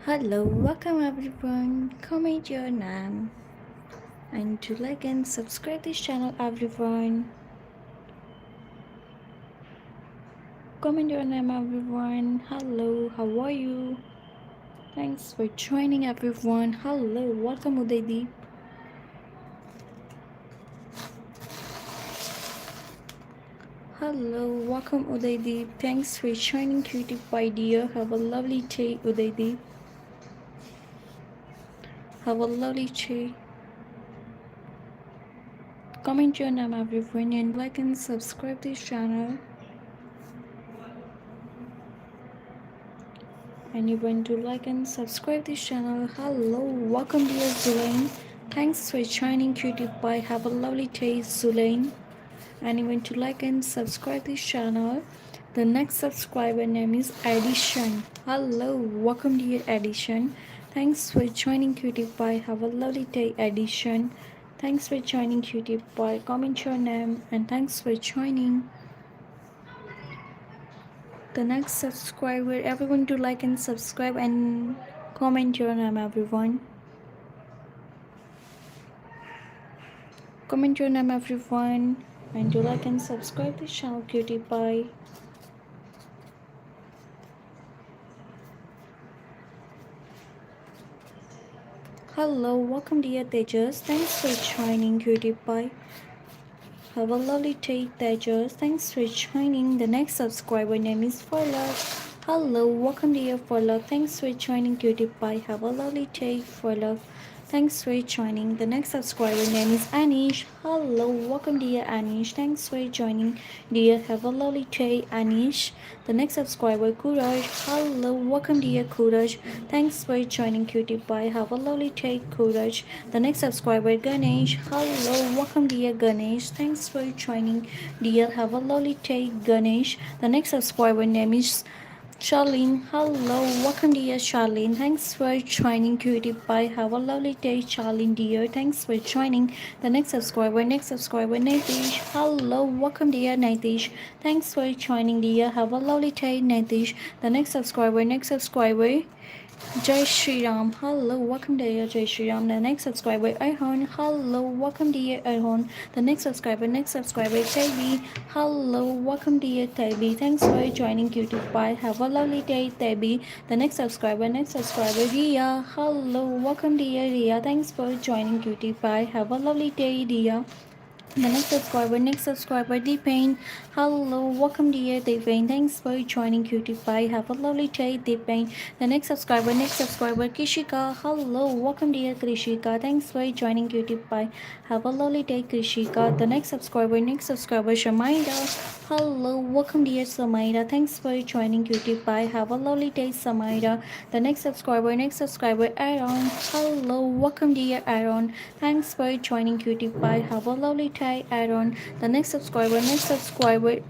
Hello, welcome everyone. Comment your name and to like and subscribe this channel everyone. Comment your name everyone. Hello, how are you? Thanks for joining everyone. Hello, welcome Udaydeep. Hello, welcome Udaydeep. Thanks for joining Cutie Pie dear. Have a lovely day Udaydeep. Have a lovely day. Comment your name everyone and like and subscribe this channel. Anyone to like and subscribe this channel. Hello, welcome dear Zulain. Thanks for joining Cutie Pie. Have a lovely day, Zulain. Anyone to like and subscribe this channel. The next subscriber name is Addition. Hello, welcome dear Addition. Thanks for joining Cutie Pie. Have a lovely day, Addition. Thanks for joining Cutie Pie. Comment your name and thanks for joining. The next subscriber, everyone to like and subscribe and comment your name everyone. Comment your name everyone and do like and subscribe this channel Cutie Pie. Hello, welcome dear Tejas. Thanks for joining Cutie Pie. Have a lovely day Tejas. Thanks for joining. The next subscriber name is Forlove. Hello, welcome dear Forlove. Thanks for joining Cutie Pie. Have a lovely day Forlove. Thanks for joining. The next subscriber name is Anish. Hello, welcome dear Anish. Thanks for joining dear. Have a lovely day Anish. The next subscriber Courage. Hello, welcome dear Courage. Thanks for joining Cutie Pie. Have a lovely day Courage. The next subscriber Ganesh. Hello, welcome dear Ganesh. Thanks for joining dear. Have a lovely day Ganesh. The next subscriber name is Charlene, hello, welcome dear Charlene. Thanks for joining Cutie Pie. Have a lovely day, Charlene dear. Thanks for joining. The next subscriber, Nitish. Hello, welcome dear Nitish. Thanks for joining dear. Have a lovely day, Nitish. The next subscriber. Jai Shri Ram, hello, welcome dear Jai Shri Ram. The next subscriber Arhon, hello, welcome dear Arhon. The next subscriber Tabi, hello, welcome dear Tabi. Thanks for joining Cutie Pie. Have a lovely day, Tabi. The next subscriber Ria, hello, welcome dear Ria. Thanks for joining Cutie Pie. Have a lovely day, Ria. The next subscriber, Deepain. Hello, welcome dear Deepain. Thanks for joining Cutie Pie. Have a lovely day, Deepain. The next subscriber, Krishika. Hello, welcome dear Krishika. Thanks for joining Cutie Pie. Have a lovely day, Krishika. The next subscriber, Shamaida. Hello, welcome dear Samaira. Thanks for joining Cutie Pie. Have a lovely day, Samaira. The next subscriber, Aaron. Hello, welcome dear Aaron. Thanks for joining Cutie Pie. Have a lovely day, Aaron. The next subscriber,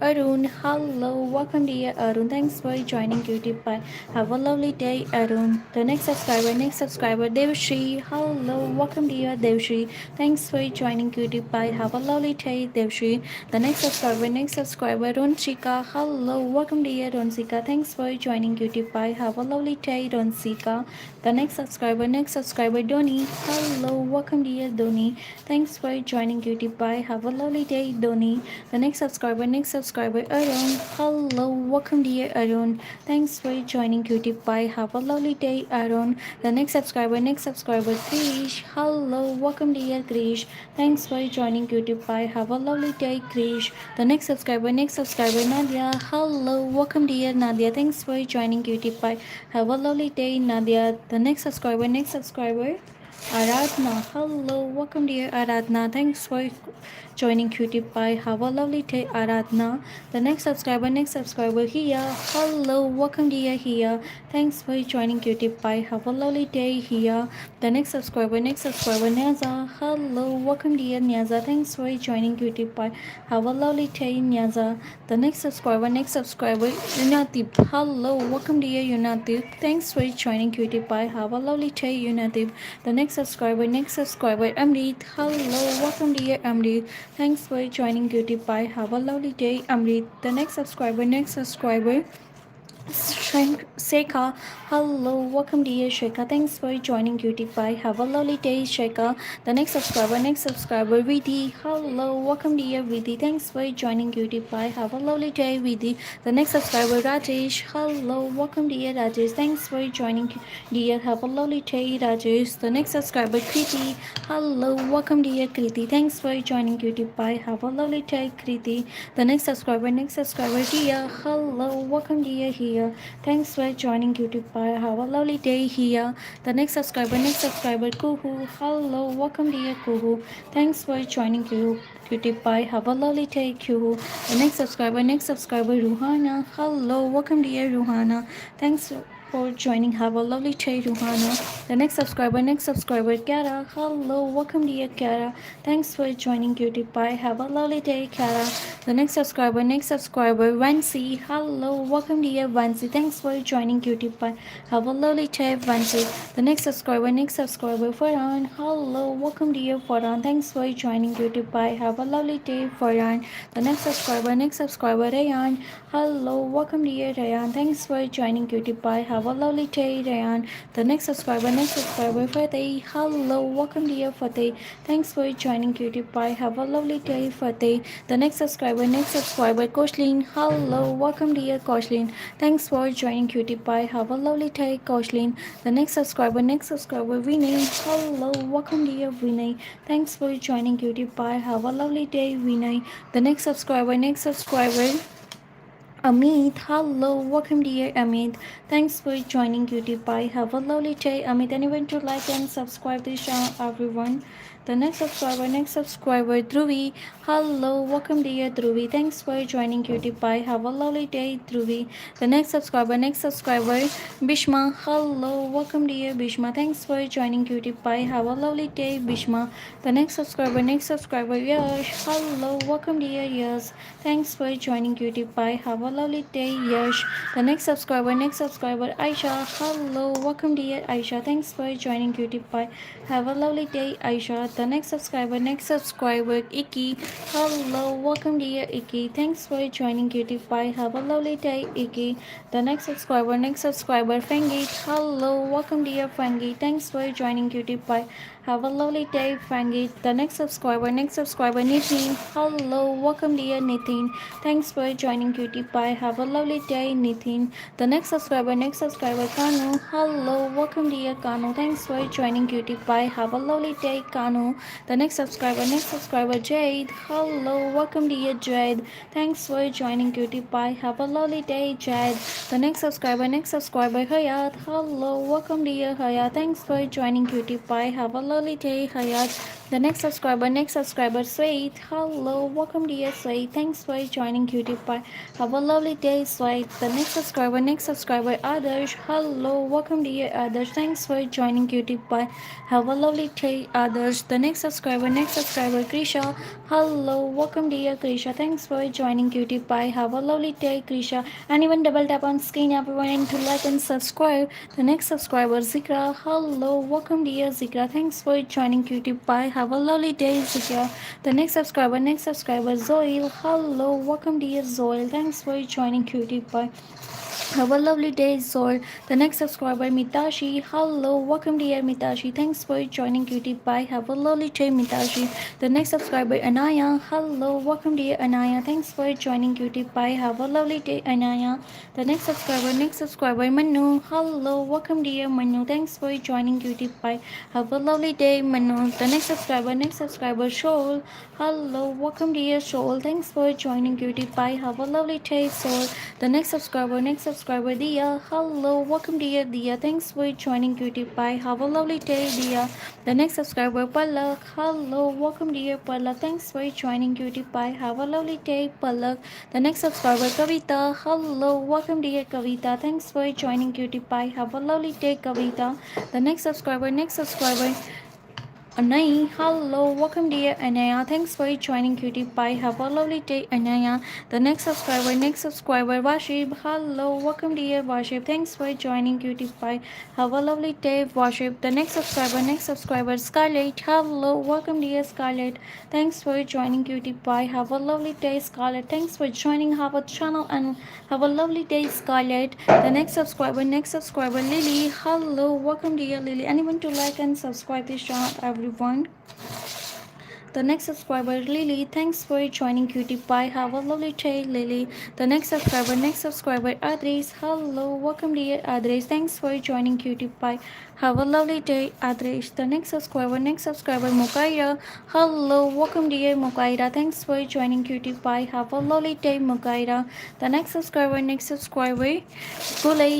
Arun. Hello, welcome dear Arun. Thanks for joining Cutie Pie. Have a lovely day, Arun. The next subscriber, Devshri. Hello, welcome dear Devshri. Thanks for joining Cutie Pie. Have a lovely day, Devshri. The next subscriber, Ronchika. Hello, welcome dear Ronchika. Thanks for joining Cutie Pie. Have a lovely day, Ronchika. The next subscriber, Doni. Hello, welcome dear Doni. Thanks for joining Cutie Pie. Have a lovely day, Doni. The next subscriber, Arun. Hello, welcome dear Arun. Thanks for joining Cutie Pie. Have a lovely day, Arun. The next subscriber, Krish. Hello, welcome dear Krish. Thanks for joining Cutie Pie. Have a lovely day, Krish. The next subscriber, Nadia. Hello, welcome dear Nadia. Thanks for joining Cutie Pie. Have a lovely day, Nadia. The next subscriber, Aradhna. Hello, welcome dear Aradhna. Thanks for joining Cutie Pie. Have a lovely day, Aradhna. The next subscriber, Hiya. Hello, welcome dear Hiya. Thanks for joining Cutie Pie. Have a lovely day, Hiya. The next subscriber, Nyaza. Hello, welcome dear Nyaza. Thanks for joining Cutie Pie. Have a lovely day, Nyaza. The next subscriber, Unatip. Hello, welcome dear Unatip. Thanks for joining Cutie Pie. Have a lovely day, Unatip. The next subscriber, Amrit. Hello, welcome dear Amrit. Thanks for joining Cutie Pie. Have a lovely day, Amrit. The next subscriber, Shekha, hello, welcome dear Shekha. Thanks for joining Cutie Pie. Have a lovely day, Shekha. The next subscriber, Vidhi. Hello, welcome dear Vidhi. Thanks for joining Cutie Pie. Have a lovely day, Vidhi. The next subscriber, Rajesh. Hello, welcome dear Rajesh. Thanks for joining dear. Have a lovely day, Rajesh. The next subscriber, Kriti. Hello, welcome dear Kriti. Thanks for joining Cutie Pie. Have a lovely day, Kriti. The next subscriber, Dia. Hello, welcome dear here. Thanks for joining YouTube. Have a lovely day here. The next subscriber, Kuhu. Hello, welcome dear Kuhu. Thanks for joining YouTube. Have a lovely day, Kuhu. The next subscriber, Ruhana. Hello, welcome dear Ruhana. Thanks for joining. Have a lovely day, Ruhana. The next subscriber, Kara. Hello, welcome dear Kara. Thanks for joining YouTube. Have a lovely day, Kara. The next subscriber, Vancy. Hello, welcome dear Vancy. Thanks for joining YouTube. Have a lovely day, Vancy. The next subscriber, Farhan. Hello, welcome dear Farhan. Thanks for joining YouTube. Have a lovely day, Farhan. The next subscriber, Rayan. Hello, welcome dear Rayan. Thanks for joining YouTube. Have a lovely day, Rayan. The next subscriber, Fateh. Hello, welcome dear Fateh. Thanks for joining YouTube. Have a lovely day, Fateh. The next subscriber, Koshlin. Hello, welcome dear Koshlin. Thanks for joining Cutie Pie. Have a lovely day, Koshlin. The next subscriber, Vinay. Hello, welcome dear Vinay. Thanks for joining Cutie Pie. Have a lovely day, Vinay. The next subscriber, Amit. Hello, welcome dear Amit. Thanks for joining Cutie Pie. Have a lovely day, Amit. And even to like and subscribe this channel, everyone. The next subscriber, Dhruvi. Hello, welcome dear Dhruvi. Thanks for joining Cutie Pie. Have a lovely day, Dhruvi. The next subscriber, Bishma. Hello, welcome dear Bishma. Thanks for joining Cutie Pie. Have a lovely day, Bishma. The next subscriber, Yash. Hello, welcome dear Yash. Thanks for joining Cutie Pie. Have a lovely day, Yash. The next subscriber, Aisha. Hello, welcome dear Aisha. Thanks for joining Cutie Pie. Have a lovely day, Aisha. The next subscriber, Iki. Hello, welcome dear Iki. Thanks for joining Cutie Pie. Have a lovely day, Iki. The next subscriber, Fangit. Hello, welcome dear Fangit. Thanks for joining Cutie Pie. Have a lovely day, Fangit. The next subscriber, Nitin. Hello, welcome dear Nitin. Thanks for joining Cutie Pie. Have a lovely day, Nitin. The next subscriber, Kanu. Hello, welcome dear Kanu. Thanks for joining Cutie Pie. Have a lovely day, Kanu. The next subscriber, Jade. Hello, welcome dear Jade. Thanks for joining Cutie Pie. Have a lovely day, Jade. The next subscriber, Hayat. Hello, welcome dear Hayat. Thanks for joining Cutie Pie. Have a lovely day, Hayat. The next subscriber, Sweet. Hello, welcome dear Sweet. Thanks for joining Cutie Pie. Have a lovely day, Sweet. The next subscriber, Adarsh. Hello, welcome dear Adarsh. Thanks for joining Cutie Pie. Have a lovely day, Adarsh. The next subscriber, Krisha. Hello, welcome dear Krisha. Thanks for joining Cutie Pie. Have a lovely day, Krisha. And even double tap on screen, everyone, to like and subscribe. The next subscriber, Zikra. Hello, welcome dear Zikra. Thanks for joining Cutie Pie. Have a lovely day, Zikra. The next subscriber, Zoil. Hello, welcome dear Zoil. Thanks for joining Cutie Pie. Have a lovely day, Zor. The next subscriber, Mitashi. Hello, welcome dear Mitashi. Thanks for joining Cutie Pie. Have a lovely day, Mitashi. The next subscriber, Anaya. Hello, welcome dear Anaya. Thanks for joining Cutie Pie. Have a lovely day, Anaya. The next subscriber, Manu. Hello, welcome dear Manu. Thanks for joining Cutie Pie. Have a lovely day, Manu. The next subscriber, Shoal. Hello, welcome dear Shoal. Thanks for joining Cutie Pie. Have a lovely day, Shoal. The next subscriber, Dia. Hello, welcome dear Dia. Thanks for joining Cutie Pie. Have a lovely day, Dia. The next subscriber, Palak. Hello, welcome dear Palak. Thanks for joining Cutie Pie. Have a lovely day, Palak. The next subscriber, Kavita. Hello, welcome dear Kavita. Thanks for joining Cutie Pie. Have a lovely day, Kavita. The next subscriber, Anay, hello, welcome dear Anaya. Thanks for joining Cutie Pie. Have a lovely day, Anaya. The next subscriber, Washib. Hello, welcome dear Washib. Thanks for joining Cutie Pie. Have a lovely day, Washib. The next subscriber, Scarlett. Hello, welcome dear Scarlett. Thanks for joining Cutie Pie. Have a lovely day, Scarlett. Thanks for joining our channel and have a lovely day, Scarlett. The next subscriber, Lily. Hello, welcome dear Lily. Anyone to like and subscribe this channel, everyone. The next subscriber, Lily. Thanks for joining Cutie Pie. Have a lovely day, Lily. The next subscriber, Adres. Hello, welcome dear Adres. Thanks for joining Cutie Pie. Have a lovely day, Adres. The next subscriber, Mukaira. Hello, welcome dear Mukaira. Thanks for joining Cutie Pie. Have a lovely day, Mukaira. The next subscriber, Zulay.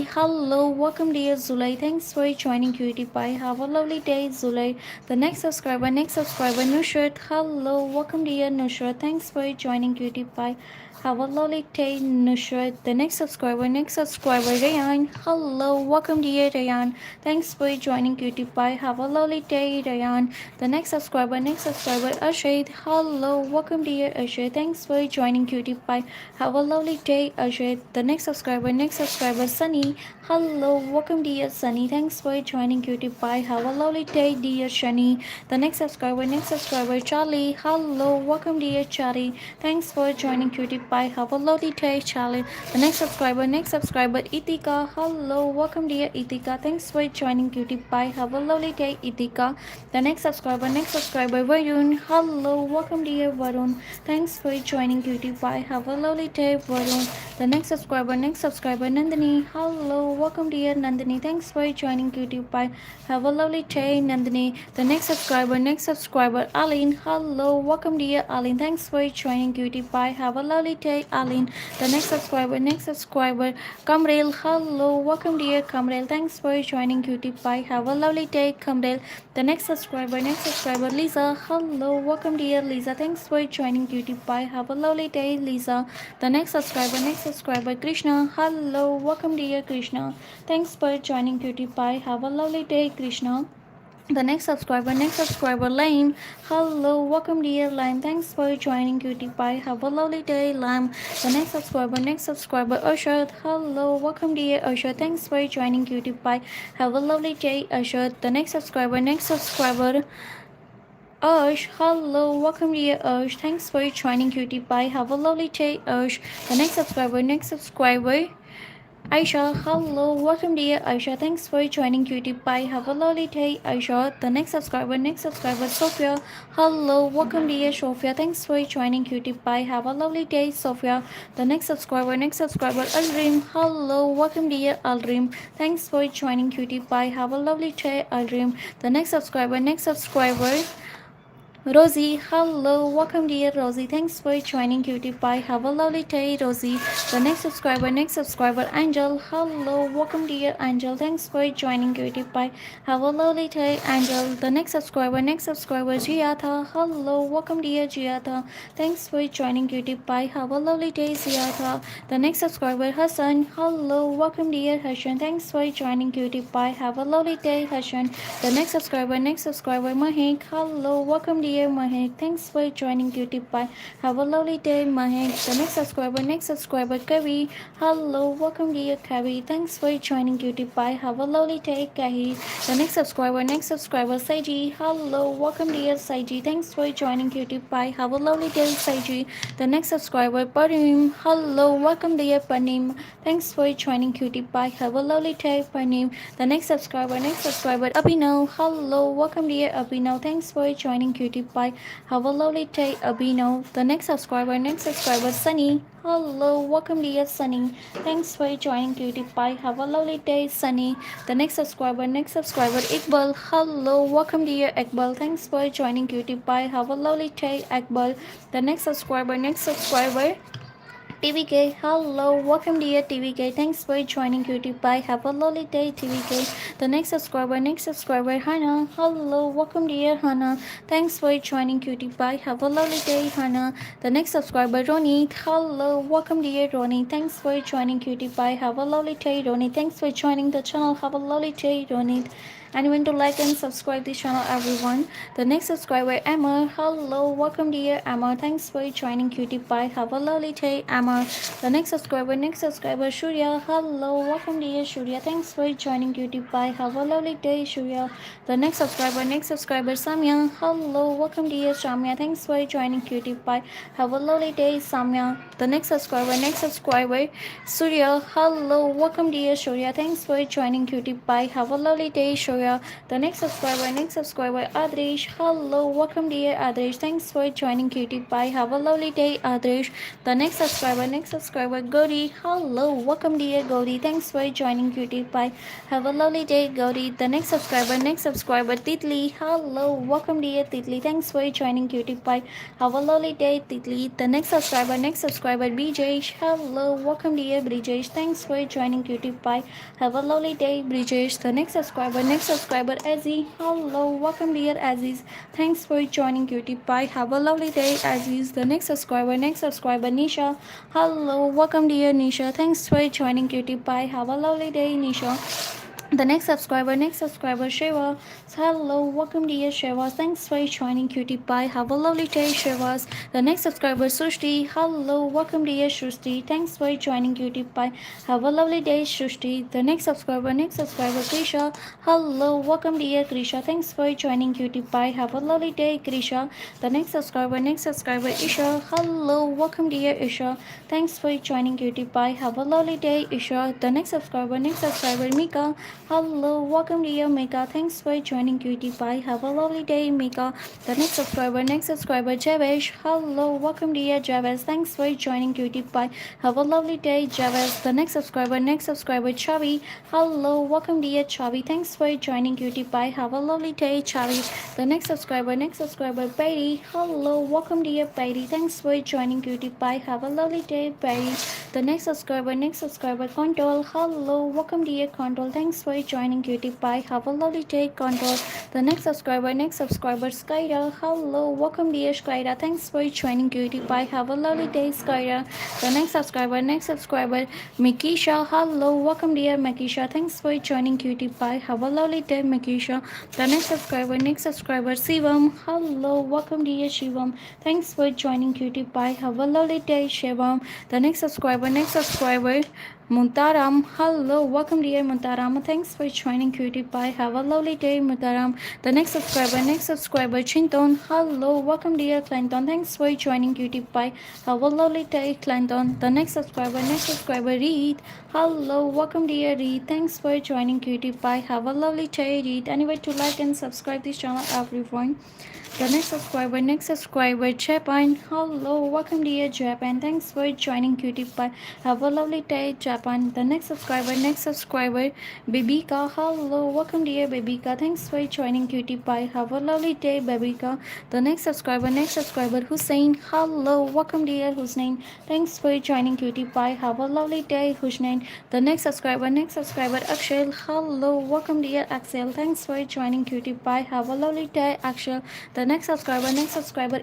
Hello, welcome dear Zulay. Thanks for joining Cutie Pie. Have a lovely day, Zulay. The next subscriber, Nusrat. Hello, welcome dear Nusrat. Thanks for joining Cutie Pie. Have a lovely day, Nusrat. The next subscriber, Rayan. Hello, welcome dear Rayan. Thanks for joining Cutie Pie. Have a lovely day, Rayan. The next subscriber, Ashad. Hello, welcome dear Ashad. Thanks for joining Cutie Pie. Have a lovely day, Ashad. The next subscriber, Sunny. Hello, welcome dear Sunny. Thanks for joining Cutie Pie. Have a lovely day, dear Shani. The next subscriber, Charlie. Hello, welcome dear Charlie. Thanks for joining Cutie Pie. Have a lovely day, Charlie. The next subscriber, Itika. Hello, welcome dear Itika. Thanks for joining Cutie Pie. Have a lovely day, Itika. The next subscriber, Varun. Hello, welcome dear Varun. Thanks for joining Cutie Pie. Have a lovely day, Varun. The next subscriber, Nandini. Hello, welcome dear Nandini. Thanks for joining Cutie Pie. Have a lovely day, Nandini. The next subscriber, Aline. Hello, welcome dear Aline. Thanks for joining Cutie Pie. Have a lovely day, Aline. The next subscriber, Kamrel. Hello, welcome dear Kamrel. Thanks for joining Cutie Pie. Have a lovely day, Kamrel. The next subscriber, Lisa. Hello, welcome dear Lisa. Thanks for joining Cutie Pie. Have a lovely day, Lisa. The next subscriber, Krishna. Hello, welcome dear Krishna. Thanks for joining Cutie Pie. Have a lovely day, Krishna. The next subscriber, Lime. Hello, welcome dear Lime. Thanks for joining Cutie Pie. Have a lovely day, Lime. The next subscriber, Usher. Hello, welcome dear Usher. Thanks for joining Cutie Pie. Have a lovely day, Usher. The next subscriber, Ush. Hello, welcome dear Ush. Thanks for joining Cutie Pie. Have a lovely day, Ush. The next subscriber, Aisha. Hello, welcome dear Aisha. Thanks for joining Cutie Pie. Have a lovely day, Aisha. The next subscriber, Sophia. Hello, welcome dear Sophia. Thanks for joining Cutie Pie. Have a lovely day, Sophia. The next subscriber, Alrim. Hello, welcome dear Alrim. Thanks for joining Cutie Pie. Have a lovely day, Alrim. The next subscriber, Rosie. Hello, welcome dear Rosie. Thanks for joining Cutie Pie. Have a lovely day, Rosie. The next subscriber, Angel. Hello, welcome dear Angel. Thanks for joining Cutie Pie. Have a lovely day, Angel. The next subscriber, Giatha. Hello, welcome dear Giatha. Thanks for joining Cutie Pie. Have a lovely day, Giatha. The next subscriber, Hassan. Hello, welcome dear Hassan. Thanks for joining Cutie Pie. Have a lovely day, Hassan. The next subscriber, Mahek. Hello, welcome dear Mahek. Thanks for joining Cutie Pie. Have a lovely day, Mahek. The next subscriber, Kavi. Hello, welcome dear Kavi. Thanks for joining Cutie Pie. Have a lovely day, Kavi. The next subscriber, Saiji. Hello, welcome dear Saiji. Thanks for joining Cutie Pie. Have a lovely day, Saiji. The next subscriber, Panim. Hello, welcome dear Panim. Thanks for joining Cutie Pie. Have a lovely day, Panim. The next subscriber, Abhinav. Hello, welcome dear Abhinav. Thanks for joining Cutie Pie. Have a lovely day, Abhinav. The next subscriber, Sunny. Hello, welcome dear Sunny. Thanks for joining Cutie Pie. Have a lovely day, Sunny. The next subscriber, Iqbal. Hello, welcome dear Iqbal. Thanks for joining Cutie Pie. Have a lovely day, Iqbal. The next subscriber, TVK. Hello, welcome dear TVK. Thanks for joining Cutie Pie. Have a lovely day, TVK. The next subscriber, Hannah. Hello, welcome dear Hannah. Thanks for joining Cutie Pie. Have a lovely day, Hannah. The next subscriber, Ronit. Hello, welcome dear Ronit. Thanks for joining Cutie Pie. Have a lovely day, Ronit. Thanks for joining the channel. Have a lovely day, Ronit. and want to like and subscribe this channel, everyone. The next subscriber, Emma. Hello, welcome dear Emma. Thanks for joining Cutie Pie. Have a lovely day, Emma. The next subscriber, Shurya. Hello, welcome dear Shurya. Thanks for joining Cutie Pie. Have a lovely day, Shurya. The next subscriber, Samya. Hello, welcome dear Samya. Thanks for joining Cutie Pie. Have a lovely day, Samya. The next subscriber, Surya. Hello, welcome dear Surya. Thanks for joining Cutie Pie. Have a lovely day, Surya. The next subscriber, Adrish. Hello, welcome dear Adrish. Thanks for joining Cutie Pie. Have a lovely day, Adrish. The next subscriber, Gauri. Hello, welcome dear Gauri. Thanks for joining Cutie Pie. Have a lovely day, Gauri. The next subscriber, Titli. Hello, welcome dear Titli. Thanks for joining Cutie Pie. Have a lovely day, Titli. The next subscriber, Brijesh. Hello, welcome dear Brijesh. Thanks for joining Cutie Pie. Have a lovely day, Brijesh. The next subscriber, Aziz. Hello, welcome dear Aziz. Thanks for joining Cutie Pie. Have a lovely day, Aziz. The next subscriber, Nisha. Hello, welcome dear Nisha. Thanks for joining Cutie Pie. Have a lovely day, Nisha. The next subscriber, Shiva. Hello, welcome dear Shiva. Thanks for joining Cutie Pie. Have a lovely day, Shivas. The next subscriber, Sushti. Hello, welcome dear Sushti. Thanks for joining Cutie Pie. Have a lovely day, Sushti. The next subscriber, Krisha. Hello, welcome dear Krisha. Thanks for joining Cutie Pie. Have a lovely day, Krisha. The next subscriber, Isha. Hello, welcome dear Isha. Thanks for joining Cutie Pie. Have a lovely day, Isha. The next subscriber, Mika. Hello, welcome dear Mika. Thanks for joining Cutie Pie. Have a lovely day, Mika. The next subscriber, Javesh. Hello, welcome dear Javesh. Thanks for joining Cutie Pie. Have a lovely day, Javesh. The next subscriber, Chavi. Hello, welcome dear Chavi. Thanks for joining Cutie Pie. Have a lovely day, Chavi. The next subscriber, Patty. Hello, welcome dear Patty. Thanks for joining Cutie Pie. Have a lovely day, Patty. The next subscriber, Control. Hello, welcome dear Control. Thanks for joining Cutie Pie. Have a lovely day, Control. The next subscriber, Skyra. Hello, welcome dear Skyra. Thanks for joining Cutie Pie. Have a lovely day, Skyra. The next subscriber, Mikisha. Hello, welcome dear Mikisha. Thanks for joining Cutie Pie. Have a lovely day, Mikisha. The next subscriber, Shivam. Hello, welcome dear Shivam. Thanks for joining Cutie Pie. Have a lovely day, Shivam. The next subscriber, Muntaram. Hello, welcome dear Muntaram. Thanks for joining Cutie Pie. Have a lovely day, Muntaram. The next subscriber, Chinton. Hello, welcome dear Clinton. Thanks for joining Cutie Pie. Have a lovely day, Clinton. The next subscriber, Reed. Hello, welcome dear Reed. Thanks for joining Cutie Pie. Have a lovely day, Reed. Anyway, to like and subscribe this channel, everyone. The next subscriber, Japan. Hello, welcome dear Japan. Thanks for joining Cutie Pie. Have a lovely day, Japan. The next subscriber, Babika. Hello, welcome dear Babika. Thanks for joining Cutie Pie. Have a lovely day, Babika. The next subscriber, Hussein. Hello, welcome dear Hussein. Thanks for joining Cutie Pie. Have a lovely day, Hussein. The next subscriber, Axel. Hello, welcome dear Axel. Thanks for joining Cutie Pie. Have a lovely day, Axel. The next subscriber,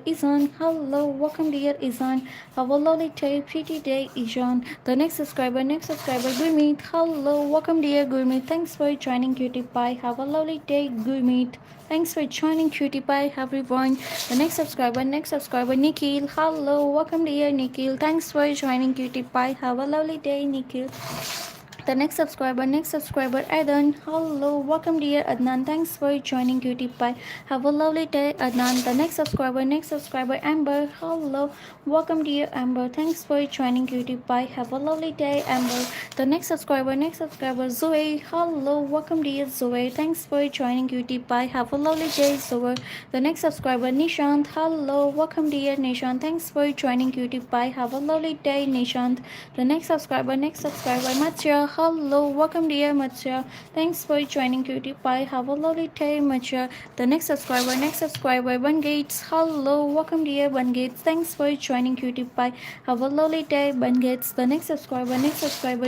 Izan. Hello, welcome dear Izan. Have a lovely day, pretty day, Izan. The next subscriber, Gurmeet. Hello, welcome dear Gurmeet. Thanks for joining Cutie Pie. Have a lovely day, Gurmeet. Thanks for joining Cutie Pie, everyone. The next subscriber, Nikhil. Hello, welcome dear Nikhil. Thanks for joining Cutie Pie. Have a lovely day, Nikhil. The next subscriber, Adnan. Hello, welcome dear Adnan. Thanks for joining Cutie Pie. Have a lovely day, Adnan. The next subscriber, Amber. Hello, welcome dear Amber. Thanks for joining Cutie Pie. Have a lovely day, Amber. The next subscriber, Zoe. Hello, welcome dear Zoe. Thanks for joining Cutie Pie. Have a lovely day, Zoe. The next subscriber, Nishant. Hello, welcome dear Nishant. Thanks for joining Cutie Pie. Have a lovely day, Nishant. The next subscriber, Matsya. Hello, welcome dear Matsya. Thanks for joining Cutie Pie. Have a lovely day, Matsya. The next subscriber, Bun Gates. Hello, welcome dear Bun Gates. Thanks for joining Cutie Pie. Have a lovely day, Bun Gates. The next subscriber,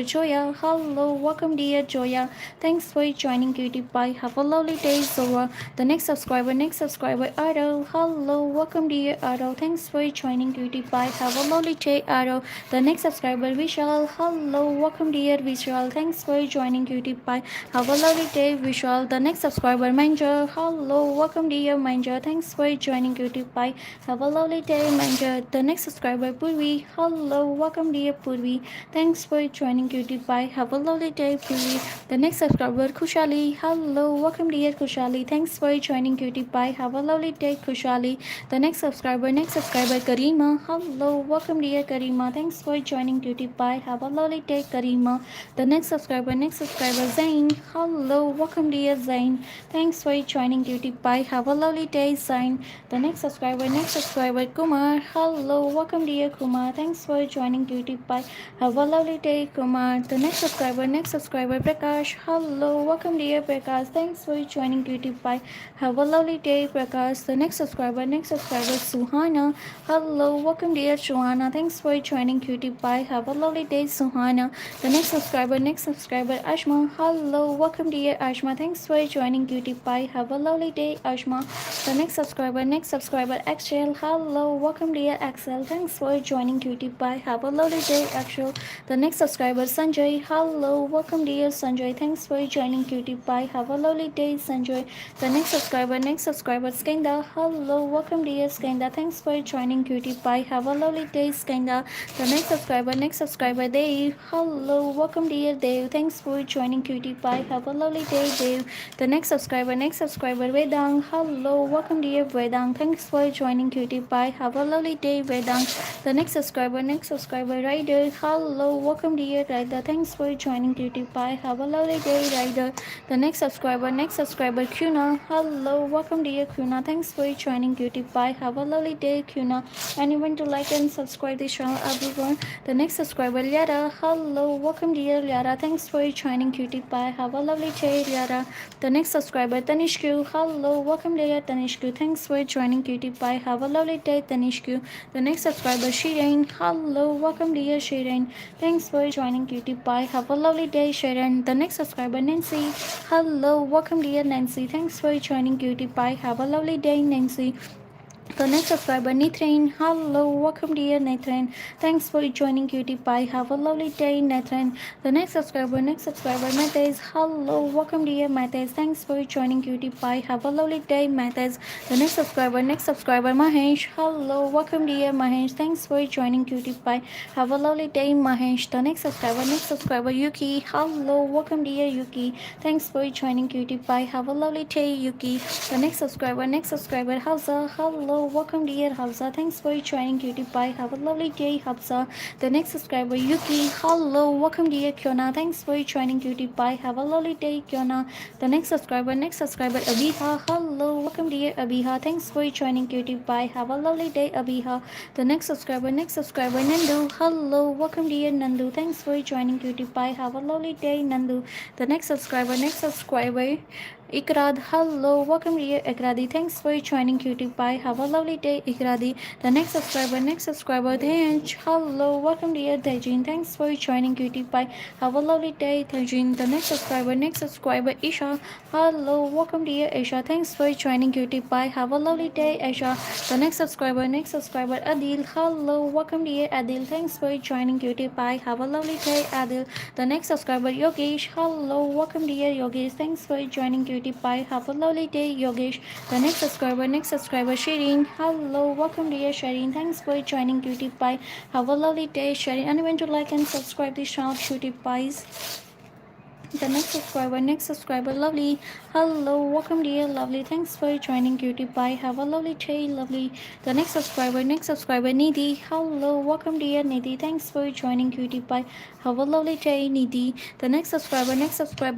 Joya. Hello, welcome dear Joya. Thanks for joining Cutie Pie. Have a lovely day, Zora. The next subscriber, Arrow. Hello, welcome dear Arrow. Thanks for joining Cutie Pie. Have a lovely day, Arrow. The next subscriber, Vishal. Hello, welcome dear Vishal. Vishal. Thanks for joining Cutie Pie. Have a lovely day, Vishal. The next subscriber, Manja. Hello, welcome dear Manja. Thanks for joining Cutie Pie. Have a lovely day, Manja. The next subscriber, Purvi. Hello, welcome dear Purvi. Thanks for joining Cutie Pie. Have a lovely day, Purvi. The next subscriber, Kushali. Hello, welcome dear Kushali. Thanks for joining Cutie Pie. Have a lovely day, Kushali. The next subscriber, Karima. Hello, welcome dear Karima. Thanks for joining Cutie Pie. Have a lovely day, Karima. The next subscriber, Zain. Hello, welcome dear Zain. Thanks for joining Cutie Pie. Have a lovely day, Zain. The next subscriber, Kumar. Hello, welcome dear Kumar. Thanks for joining Cutie Pie. Have a lovely day, Kumar. The next subscriber, Prakash. Hello, welcome dear Prakash. Thanks for joining Cutie Pie. Have a lovely day, Prakash. The next subscriber, Suhana. Hello, welcome dear Suhana. Thanks for joining Cutie Pie. Have a lovely day, Suhana. The next subscriber, Ashma. Hello, welcome dear Ashma. Thanks for joining Cutie Pie. Have a lovely day, Ashma. The next subscriber, Axel. Hello, welcome dear Axel. Thanks for joining Cutie Pie. Have a lovely day, Axel. The next subscriber, Sanjay. Hello, welcome dear Sanjay. Thanks for joining Cutie Pie. Have a lovely day, Sanjay. The next subscriber, Skenda. Hello, welcome dear Skenda. Thanks for joining Cutie Pie. Have a lovely day, Skenda. The next subscriber, Dave. Hello, welcome dear Dave. Thanks for joining Cutie Pie. Have a lovely day, Dave. The next subscriber, Vedang. Hello, welcome dear Vedang. Thanks for joining Cutie Pie. Have a lovely day, Vedang. The next subscriber, Ryder. Hello, welcome dear Ryder. Thanks for joining Cutie Pie. Have a lovely day, Ryder. The next subscriber, Kuna. Hello, welcome dear Kuna. Thanks for joining Cutie Pie. Have a lovely day, Kuna. And even to like and subscribe this channel, everyone. The next subscriber, Liara. Hello, welcome dear Liara. Thanks for joining Cutie Pie. Have a lovely day, Liara. The next subscriber, Tanishku. Hello, welcome dear Tanishku. Thanks for joining Cutie Pie. Have a lovely day, Tanishku. The next subscriber, Shireen. Hello, welcome dear Shireen. Thanks for joining Cutie Pie. Have a lovely day, Shireen. The next subscriber, Nancy. Hello, welcome dear Nancy. Thanks for joining Cutie Pie. Have a lovely day, Nancy. The next subscriber, Nathan. Hello, welcome dear Nathan. Thanks for joining Cutie Pie. Have a lovely day, Nathan. The next subscriber, Matthias. Hello, welcome dear Matthias. Thanks for joining Cutie Pie. Have a lovely day, Matthias. The next subscriber, Mahesh. Hello, welcome dear Mahesh. Thanks for joining Cutie Pie. Have a lovely day, Mahesh. The next subscriber, Yuki. Hello, welcome dear Yuki. Thanks for joining Cutie Pie. Have a lovely day, Yuki. The next subscriber, Hausa. Hello, welcome dear Hafsa. Thanks for joining Cutie Pie. Have a lovely day, Hafsa. The next subscriber, Yuki. Hello, welcome dear Kiona. Thanks for joining Cutie Pie. Have a lovely day, Kiona. The next subscriber, Abiha. Hello, welcome dear Abiha. Thanks for joining Cutie Pie. Have a lovely day, Abiha. The next subscriber, Nandu. Hello, welcome dear Nandu. Thanks for joining Cutie Pie. Have a lovely day, Nandu. The next subscriber, Ikrad. Hello, welcome dear Ikradi. Thanks for joining Cutie Pie. Have a lovely day, Ikradi. The next subscriber, Dej. Hello, welcome dear Dejin. Thanks for joining Cutie Pie. Have a lovely day, Dejin. The next subscriber, Isha. Hello, welcome dear Isha. Thanks for joining Cutie Pie. Have a lovely day, Isha. The next subscriber, Adil. Hello, welcome dear Adil. Thanks for joining Cutie Pie. Have a lovely day, Adil. The next subscriber, Yogesh. Hello, welcome dear Yogesh. Thanks for joining Cutie Pie. Have a lovely day, Yogesh. The next subscriber, Shireen. Hello, welcome dear Shireen. Thanks for joining Cutie Pie. Have a lovely day, Shireen. And remember to like and subscribe this channel, Cutie Pies. The next subscriber, Lovely. Hello, welcome dear Lovely. Thanks for joining Cutie Pie. Have a lovely day, Lovely. The next subscriber, Nidhi. Hello, welcome dear Nidhi. Thanks for joining Cutie Pie. Have a lovely day, Nidhi. The next subscriber,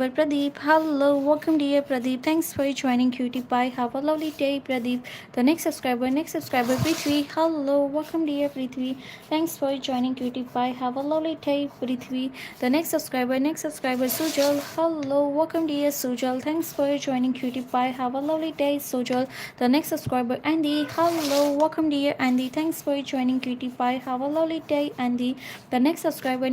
Pradeep. Hello, welcome dear Pradeep. Thanks for joining Cutie Pie. Have a lovely day, Pradeep. The next subscriber, Prithvi. Hello, welcome dear Prithvi. Thanks for joining Cutie Pie. Have a lovely day, Prithvi. The next subscriber, Sujan. Sujal. Hello, welcome dear Sujal. Thanks for joining Cutie Pie. Have a lovely day, Sujal. The next subscriber, Andy. Hello, welcome dear Andy. Thanks for joining Cutie Pie. Have a lovely day, Andy. The next subscriber,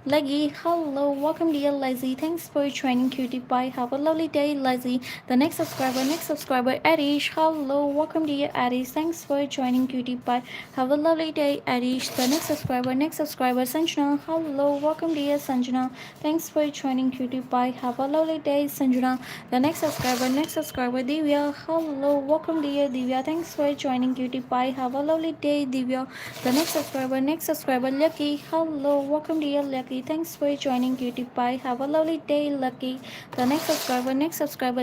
Leggy. Hello, welcome dear Lazy. Thanks for joining Cutie Pie. Have a lovely day, Lazy. The next subscriber, Arish. Hello, welcome dear Arish. Thanks for joining Cutie Pie. Have a lovely day, Arish. The next subscriber, Sanjana. Hello, welcome dear Sanjana. Thanks for joining Cutie Pie. Have a lovely day, Sanjana. The next subscriber, Divya. Hello, welcome dear Divya. Thanks for joining Cutie Pie. Have a lovely day, Divya. The next subscriber, Lucky. Hello, welcome dear Lucky. Thanks for joining Cutie Pie. Have a lovely day, Lucky. The next subscriber,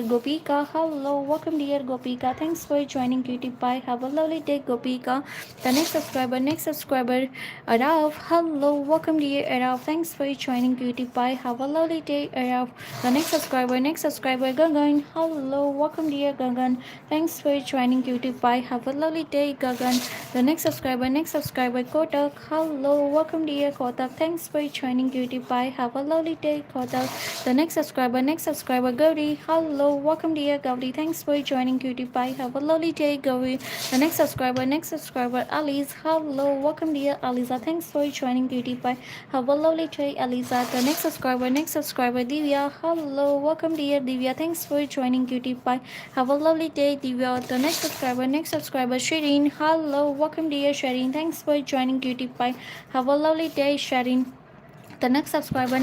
Gopika. Hello, welcome dear Gopika. Thanks for joining Cutie Pie. Have a lovely day, Gopika. The next subscriber, Araf. Hello, welcome dear Araf. Thanks for joining Cutie Pie. Have a lovely day, Araf. The next subscriber, Gagan. Hello, welcome dear Gagan. Thanks for joining Cutie Pie. Have a lovely day, Gagan. The next subscriber, Kotak. Hello, welcome dear Kotak. Thanks for joining Cutie Pie. Have a lovely day, Kotak. The next subscriber, Gauri. Hello, welcome dear Gauri. Thanks for joining Cutie Pie. Have a lovely day, Gauri. The next subscriber, Alice. Hello, welcome dear Aliza. Thanks for joining Cutie Pie. Have a lovely day, Aliza. The next subscriber, Divya. Hello, welcome dear Divya. Thanks for joining Cutie Pie. Have a lovely day, Divya. The next subscriber, Shireen. Hello, welcome dear Shireen. Thanks for joining Cutie Pie. Have a lovely day, Shireen. The next subscriber,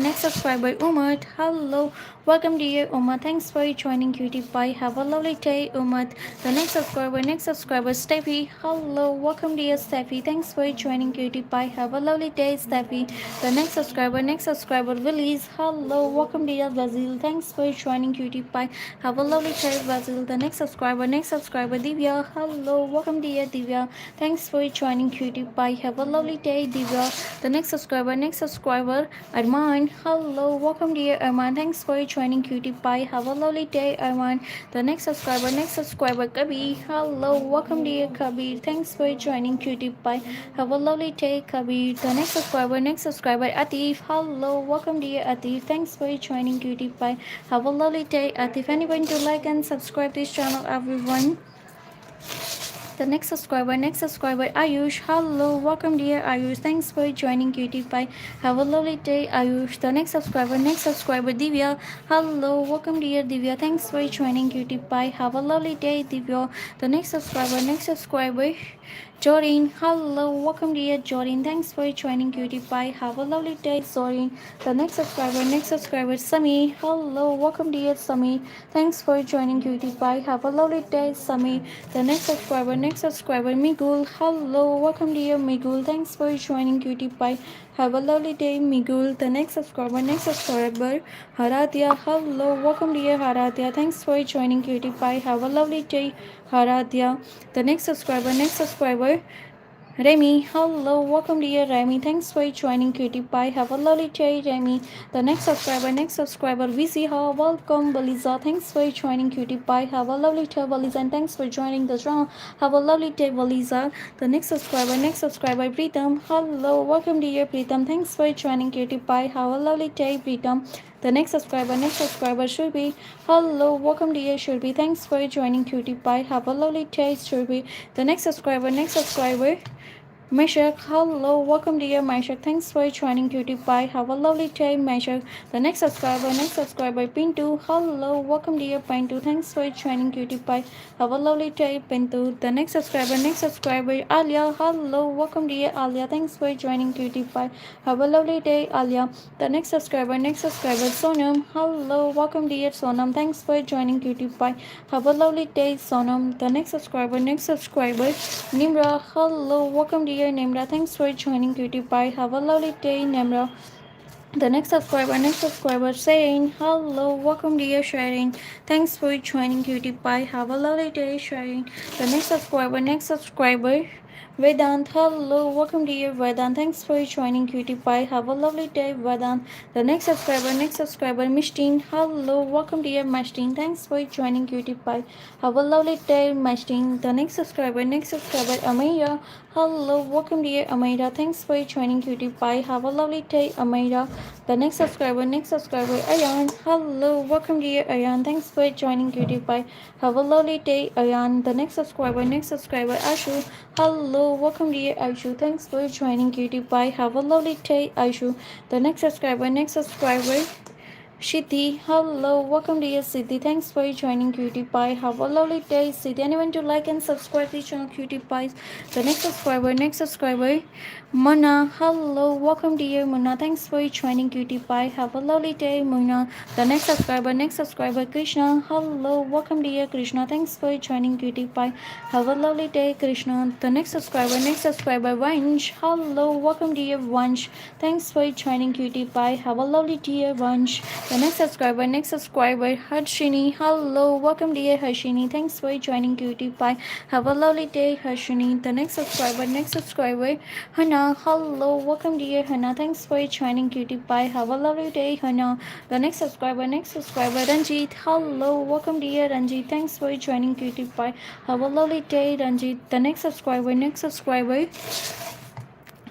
Umar. Hello, welcome dear Umar. Thanks for joining Cutie Pie. Have a lovely day, Umar. The next subscriber, Steffi. Hello, welcome dear Steffi. Thanks for joining Cutie Pie. Have a lovely day, Steffi. The next subscriber, Willis. Hello, welcome dear Basil. Thanks for joining Cutie Pie. Have a lovely day, Basil. The next subscriber, Divya. Hello, welcome dear Divya. Thanks for joining Cutie Pie. Have a lovely day, Divya. The next subscriber, Arman. Hello, welcome dear Arman. Thanks for joining Cutie Pie. Have a lovely day, Arman. The next subscriber, Kabir. Hello, welcome dear Kabir. Thanks for joining Cutie Pie. Have a lovely day, Kabir. The next subscriber, Atif. Hello, welcome dear Atif. Thanks for joining Cutie Pie. Have a lovely day, Atif. Anyone to like and subscribe this channel, everyone. The next subscriber, Ayush. Hello, welcome dear Ayush. Thanks for joining Cutie Pie. Have a lovely day, Ayush. The next subscriber, Divya. Hello, welcome dear Divya. Thanks for joining Cutie Pie. Have a lovely day, Divya. The next subscriber, Jorin. Hello, welcome dear Jorin. Thanks for joining Cutie Pie. Have a lovely day, Jorin. The next subscriber, Sami. Hello, welcome dear Sami. Thanks for joining Cutie Pie. Have a lovely day, Sami. The next subscriber, Migul. Hello, welcome dear Migul. Thanks for joining Cutie Pie. Have a lovely day, Migul. The next subscriber, Haradia. Hello, welcome dear Haradia. Thanks for joining Cutie Pie. Have a lovely day, Haradia. The next subscriber, Remy. Hello, welcome dear Remy. Thanks for joining Cutie Pie. Have a lovely day, Remy. The next subscriber, Visiha. Welcome, Baliza. Thanks for joining Cutie Pie. Have a lovely day, Baliza, and thanks for joining the channel. Have a lovely day, Baliza. The next subscriber, Pritam. Hello, welcome dear Pritam. Thanks for joining Cutie Pie. Have a lovely day, Pritam. The next subscriber, Shurbi. Hello, welcome dear Shurbi. Thanks for joining Cutie Pie. Have a lovely day, Shurbi. The next subscriber, Meshach. Hello, welcome dear Meshach. Thanks for joining Cutie Pie. Have a lovely day, Meshach. The next subscriber, Pintu. Hello, welcome dear Pintu. Thanks for joining Cutie Pie. Have a lovely day, Pintu. The next subscriber, Alia. Hello, welcome dear Alia. Thanks for joining Cutie Pie. Have a lovely day, Alia. The next subscriber, Sonam. Hello, welcome dear Sonam. Thanks for joining Cutie Pie. Have a lovely day, Sonam. The next subscriber, Nimra. Hello, welcome dear Nimra. Thanks for joining Cutie Pie. Have a lovely day, Nimra. The next subscriber, Sharon. Hello, welcome dear Sharon. Thanks for joining Cutie Pie. Have a lovely day, Sharon. The next subscriber, Vedant, hello, welcome to your Vedant. Thanks for joining Cutie Pie. Have a lovely day, Vedant. The next subscriber, Mishteen. Hello, welcome to your Mishteen. Thanks for joining Cutie Pie. Have a lovely day, Mishteen. The next subscriber, Amira. Hello, welcome to your Amira. Thanks for joining Cutie Pie. Have a lovely day, Amira. The next subscriber, Ayan. Hello, welcome to your Ayan. Thanks for joining Cutie Pie. Have a lovely day, Ayan. The next subscriber, Ashu. Hello, welcome to you, Aishu. Thanks for joining Cutie Pie. Have a lovely day, Aishu. The next subscriber, Shiti. Hello, welcome to you, Shiti. Thanks for joining Cutie Pie. Have a lovely day, Shiti. Anyone to like and subscribe the channel Cutie Pies. The next subscriber, Mona. Hello, welcome to you, Mona. Thanks for joining Cutie Pie. Have a lovely day, Mona. The next subscriber, Krishna. Hello, welcome to you, Krishna. Thanks for joining Cutie Pie. Have a lovely day, Krishna. The next subscriber, Vansh. Hello, welcome to you, Vansh. Thanks for joining Cutie Pie. Have a lovely day, Vansh. The next subscriber, Harshini. Hello, welcome dear Harshini. Thanks for joining Cutie Pie. Have a lovely day, Harshini. The next subscriber, Hannah. Hello, welcome dear Hannah. Thanks for joining Cutie Pie. Have a lovely day, Hannah. The next subscriber, Ranjit. Hello, welcome dear Ranjit. Thanks for joining Cutie Pie. Have a lovely day, Ranjit. The next subscriber,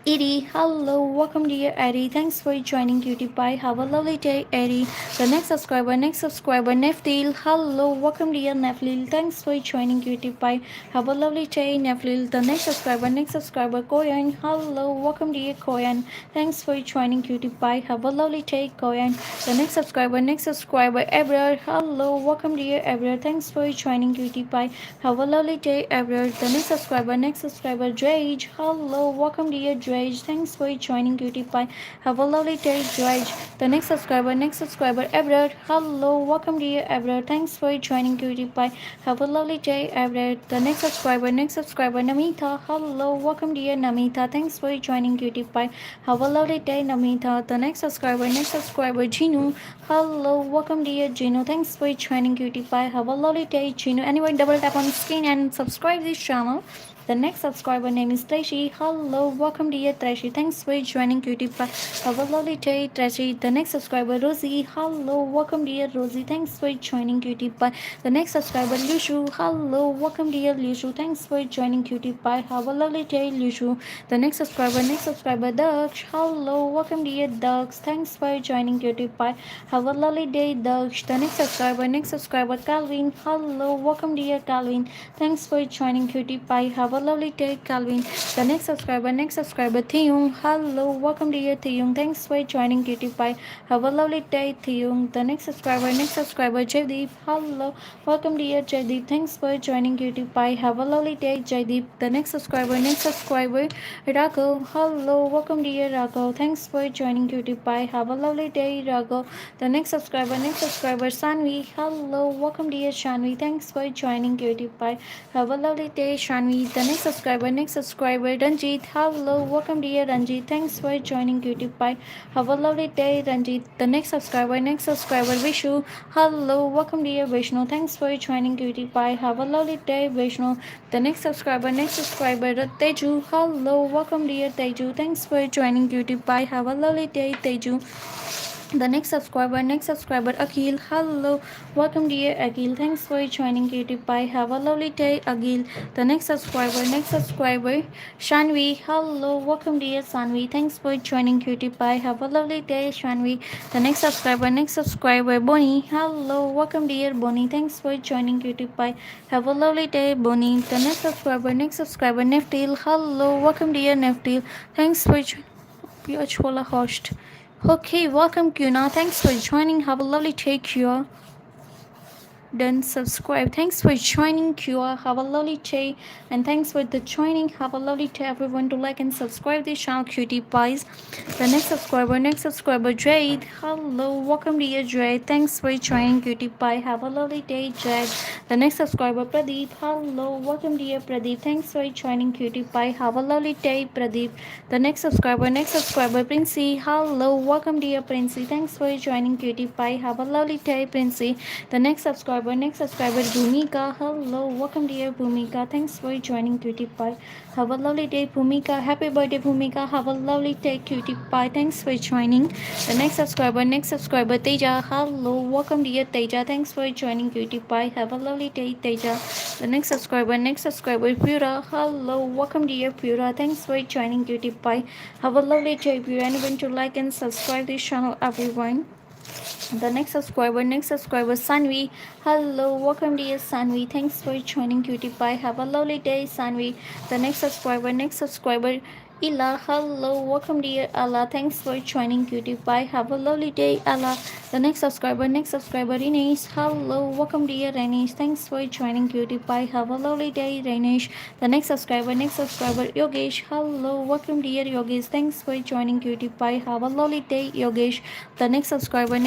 Eddie, hello, welcome to you, Eddie. Thanks for joining Cutie Pie. Have a lovely day, Eddie. The next subscriber, Neftil. Hello, welcome to you, Neftil. Thanks for joining Cutie Pie. Have a lovely day, Neftil. The next subscriber, Koyan. Hello, welcome to you, Koyan. Thanks for joining Cutie Pie. Have a lovely day, Koyan. The next subscriber, Ebrar. Hello, welcome to you, Ebrar. Thanks for joining Cutie Pie. Have a lovely day, Ebrar. The next subscriber, Drage. Hello, welcome to you, Drage. Thanks for joining Cutie Pie. Have a lovely day, George. The next subscriber, Everett. Hello, welcome to you, Everett. Thanks for joining Cutie Pie. Have a lovely day, Everett. The next subscriber, Namita. Hello, welcome to you, Namita. Thanks for joining Cutie Pie. Have a lovely day, Namita. The next subscriber, Jinu. Hello, welcome to you, Jinu. Thanks for joining Cutie Pie. Have a lovely day, Jinu. Anyway, double tap on the screen and subscribe this channel. The next subscriber name is Tracy. Hello, welcome to you, Tracy. Thanks for joining Cutie Pie. Have a lovely day, Tracy. The next subscriber, Rosie. Hello, welcome to you, Rosie. Thanks for joining Cutie Pie. The next subscriber, Lushu. Hello, welcome to you, Lushu. Thanks for joining Cutie Pie. Have a lovely day, Lushu. The next subscriber, Daksh. Hello, welcome to you, Daksh. Thanks for joining Cutie Pie. Have a lovely day, Daksh. The next subscriber, Calvin. Hello, welcome to you, Calvin. Thanks for joining Cutie Pie. Have a lovely day, Calvin. The next subscriber, Theung. Hello, welcome to you, Theung. Thanks for joining Cutie Pie. Have a lovely day, Theung. The next subscriber, Jaydeep. Hello, welcome to you, Jaydeep. Thanks for joining Cutie Pie. Have a lovely day, Jaydeep. The next subscriber, Raghav. Hello, welcome to you, Raghav. Thanks for joining Cutie Pie. Have a lovely day, Raghav. The next subscriber, Sanvi. Hello, welcome to you, Shanvi. Thanks for joining Cutie Pie. Have a lovely day, Shanvi. The next subscriber, Ranjit. Hello, welcome to you, Ranjit. Thanks for joining Cutie Pie. Have a lovely day, Ranjit. The next subscriber, Vishu. Hello, welcome to you, Vishnu. Thanks for joining Cutie Pie. Have a lovely day, Vishnu. The next subscriber, Teju. Hello, welcome to you, Teju. Thanks for joining Cutie Pie. Have a lovely day, Teju. The next subscriber, Akhil. Hello, welcome dear Akhil. Thanks for joining Cutie Pie. Have a lovely day, Akhil. The next subscriber, Shanvi. Hello, welcome dear Sanvi. Thanks for joining Cutie Pie. Have a lovely day, Shanvi. The next subscriber, Bonnie. Hello, welcome dear Bonnie. Thanks for joining Cutie Pie. Have a lovely day, Bonnie. The next subscriber, Neftil. Hello, welcome dear Neftil. Thanks for joining host. Okay, welcome Kuna. Thanks for joining. Have a lovely day, Kua. Then subscribe. Thanks for joining, Kua. Have a lovely day. And thanks for the joining. Have a lovely day, everyone. To like and subscribe this channel, Cutie Pies. The next subscriber, Jade. Hello, welcome to you, Jade. Thanks for joining Cutie Pie. Have a lovely day, Jade. The next subscriber, Pradeep. Hello, welcome to you, Pradeep. Thanks for joining Cutie Pie. Have a lovely day, Pradeep. The next subscriber, Princey. Hello, welcome to you, Princey. Thanks for joining Cutie Pie. Have a lovely day, Princey. The next subscriber, subscriber Bhumika. Hello, welcome dear Bhumika. Thanks for joining Cutie Pie. Have a lovely day, Bhumika. Happy birthday, Bhumika. Have a lovely day, Cutie Pie. Thanks for joining. The next subscriber Teja. Hello, welcome dear Teja. Thanks for joining Cutie Pie. Have a lovely day, Teja. The next subscriber Pura. Hello, welcome dear Pura. Thanks for joining Cutie Pie. Have a lovely day, Pura. And when to like and subscribe this channel, everyone. The next subscriber Sanvi. Hello, welcome dear Sanvi. Thanks for joining Cutie Pie. Have a lovely day, Sanvi. The next subscriber Ella. Hello, welcome dear Ella. Thanks for joining Cutie Pie. Have a lovely day, Ella. The next subscriber Ines. Hello, welcome dear Renish. Thanks for joining Cutie Pie. Have a lovely day, Renish. The next subscriber Yogesh. Hello, welcome dear Yogesh. Thanks for joining Cutie Pie. Have a lovely day, Yogesh. The next subscriber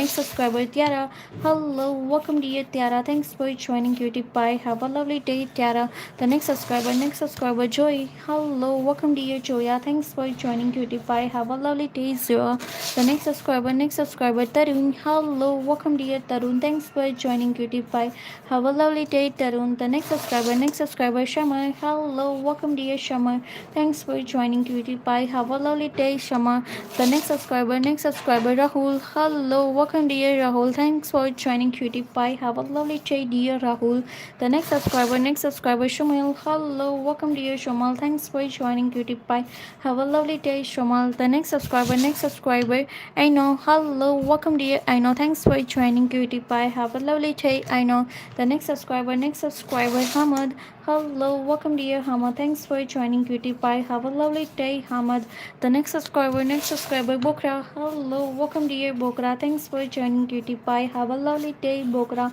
Tiara. Hello, welcome dear Tiara. Thanks for joining Cutie Pie. Have a lovely day, Tiara. The next subscriber Joy. Hello, welcome dear Joya. Thanks for joining Cutie Pie. Have a lovely day, Zero. The next subscriber Tarun. Hello, welcome dear Tarun. Thanks for joining Cutie Pie. Have a lovely day, Tarun. The next subscriber Shama. Hello, welcome dear Shama. Thanks for joining Cutie Pie. Have a lovely day, Shama. The next subscriber Rahul. Hello, welcome dear Rahul. Thanks for joining Cutie Pie. Have a lovely day, dear Rahul. The next subscriber Shumal. Hello, welcome dear Shumal. Thanks for joining Cutie Pie. Have a lovely day, Shumal. The next subscriber I know. Hello, welcome dear I know. Thanks for joining Cutie Pie. Have a lovely day, I know. The next subscriber Hamad. Hello, welcome dear Hamad. Thanks for joining Cutie Pie. Have a lovely day, Hamad. The next subscriber Bokra. Hello, welcome dear Bokra. Thanks for joining Cutie Pie. Have a lovely day, Bokra.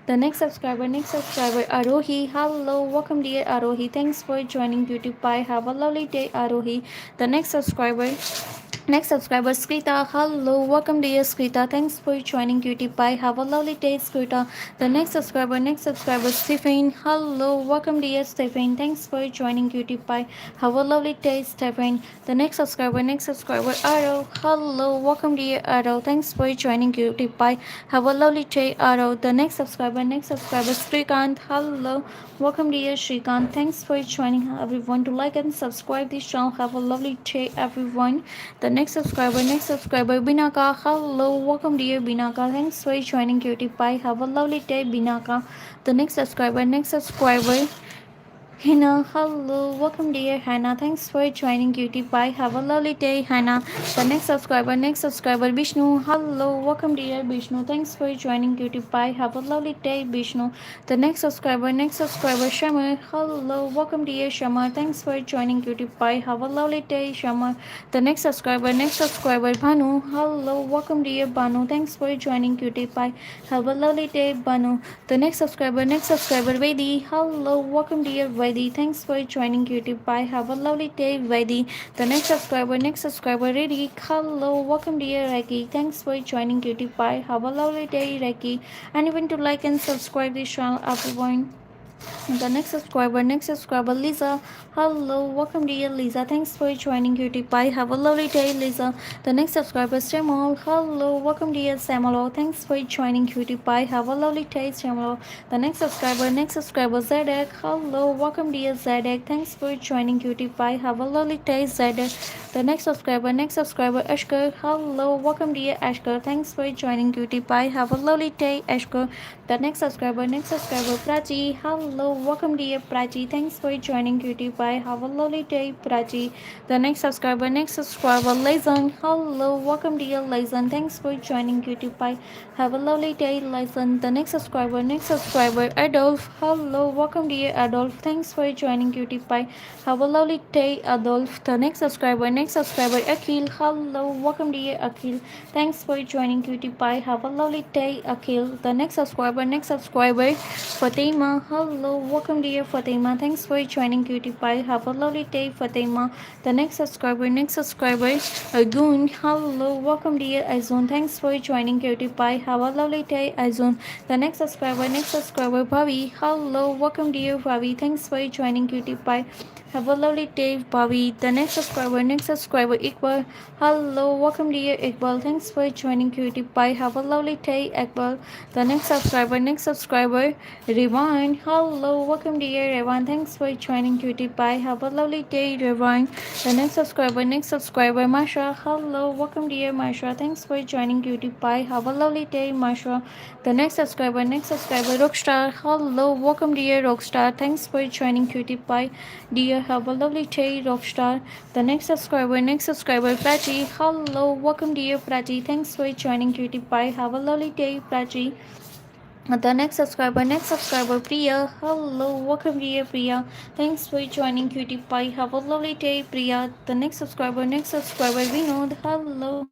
The next subscriber Arohi. Hello, welcome dear Arohi. Thanks for joining Cutie Pie. Have a lovely day, Arohi. The next subscriber Skrita. Hello, welcome dear Skrita. Thanks for joining Cutie Pie. Have a lovely day, Skrita. The next subscriber Stephen. Hello, welcome dear Stephen. Thanks for joining Cutie Pie. Have a lovely day, Stephen. The next subscriber Arrow. Hello, welcome dear Arrow. Thanks for joining Cutie Pie. Have a lovely day, Arrow. The next subscriber Srikant. Hello, welcome dear Srikant. Thanks for joining everyone. To like and subscribe this channel. Have a lovely day, everyone. The next subscriber Binaka. Hello, welcome dear Binaka. Thanks for joining Cutie Pie. Have a lovely day, Binaka. The next subscriber Hannah. Hello, welcome dear Hannah. Thanks for joining Cutie Pie. Have a lovely day, Hannah. The next subscriber Vishnu. Hello, welcome dear Vishnu. Thanks for joining Cutie Pie. Have a lovely day, Vishnu. The next subscriber Shamar. Hello, welcome dear Shamar. Thanks for joining Cutie Pie. Have a lovely day, Shamar. The next subscriber Bhanu. Hello, welcome dear Banu. Thanks for joining Cutie Pie. Have a lovely day, Banu. The next subscriber Vedi. Hello, welcome dear Vedi. Thanks for joining Cutie Pie. Have a lovely day, Vedi. The next subscriber Ricky. Hello, welcome dear Ricky. Thanks for joining Cutie Pie. Have a lovely day, Ricky. And even to like and subscribe this channel, everyone. The next subscriber Lisa. Hello, welcome dear Lisa. Thanks for joining Cutie Pie. Have a lovely day, Lisa. The next subscriber Samuel. Hello, welcome dear Samuel. Thanks for joining Cutie Pie. Have a lovely day, Samuel. The next subscriber Zedek. Hello, welcome dear Zedek. Thanks for joining Cutie Pie. Have a lovely day, Zedek. The next subscriber Ashkar. Hello, welcome dear Ashkar. Thanks for joining Cutie Pie. Have a lovely day, Ashkar. The next subscriber Prachi. Hello, welcome dear Prachi. Thanks for joining Cutie Pie. Have a lovely day, Prachi. The next subscriber Lazan. Hello, welcome dear Lazan. Thanks for joining Cutie Pie. Have a lovely day, Lazan. The next subscriber Adolf. Hello, welcome dear Adolf. Thanks for joining Cutie Pie. Have a lovely day, Adolf. The next subscriber Akhil. Hello, welcome dear Akhil. Thanks for joining Cutie Pie. Have a lovely day, Akhil. The next subscriber Fatima. Hello, Hello, welcome dear Fatima. Thanks for joining Cutie Pie. Have a lovely day, Fatima. The next subscriber, Agun. Hello, welcome dear Azun. Thanks for joining Cutie Pie. Have a lovely day, Azun. The next subscriber, Bobby. Hello, welcome dear Bobby. Thanks for joining Cutie Pie. Have a lovely day, Bobby. The next subscriber, Iqbal. Hello, welcome dear Iqbal. Thanks for joining Cutie Pie. Have a lovely day, Iqbal. The next subscriber, Revan. Hello, welcome dear Revan. Thanks for joining Cutie Pie. Have a lovely day, Revan. The next subscriber, Masha. Hello, welcome dear Masha. Thanks for joining Cutie Pie. Have a lovely day, Masha. The next subscriber, Rockstar. Hello, welcome dear Rockstar. Thanks for joining Cutie Pie. Dear, have a lovely day, Rockstar. The next subscriber, Prachi. Hello, welcome dear Prachi. Thanks for joining Cutie Pie. Have a lovely day, Prachi. The next subscriber, Priya. Hello, welcome dear Priya. Thanks for joining Cutie Pie. Have a lovely day, Priya. The next subscriber, Vinod. Hello,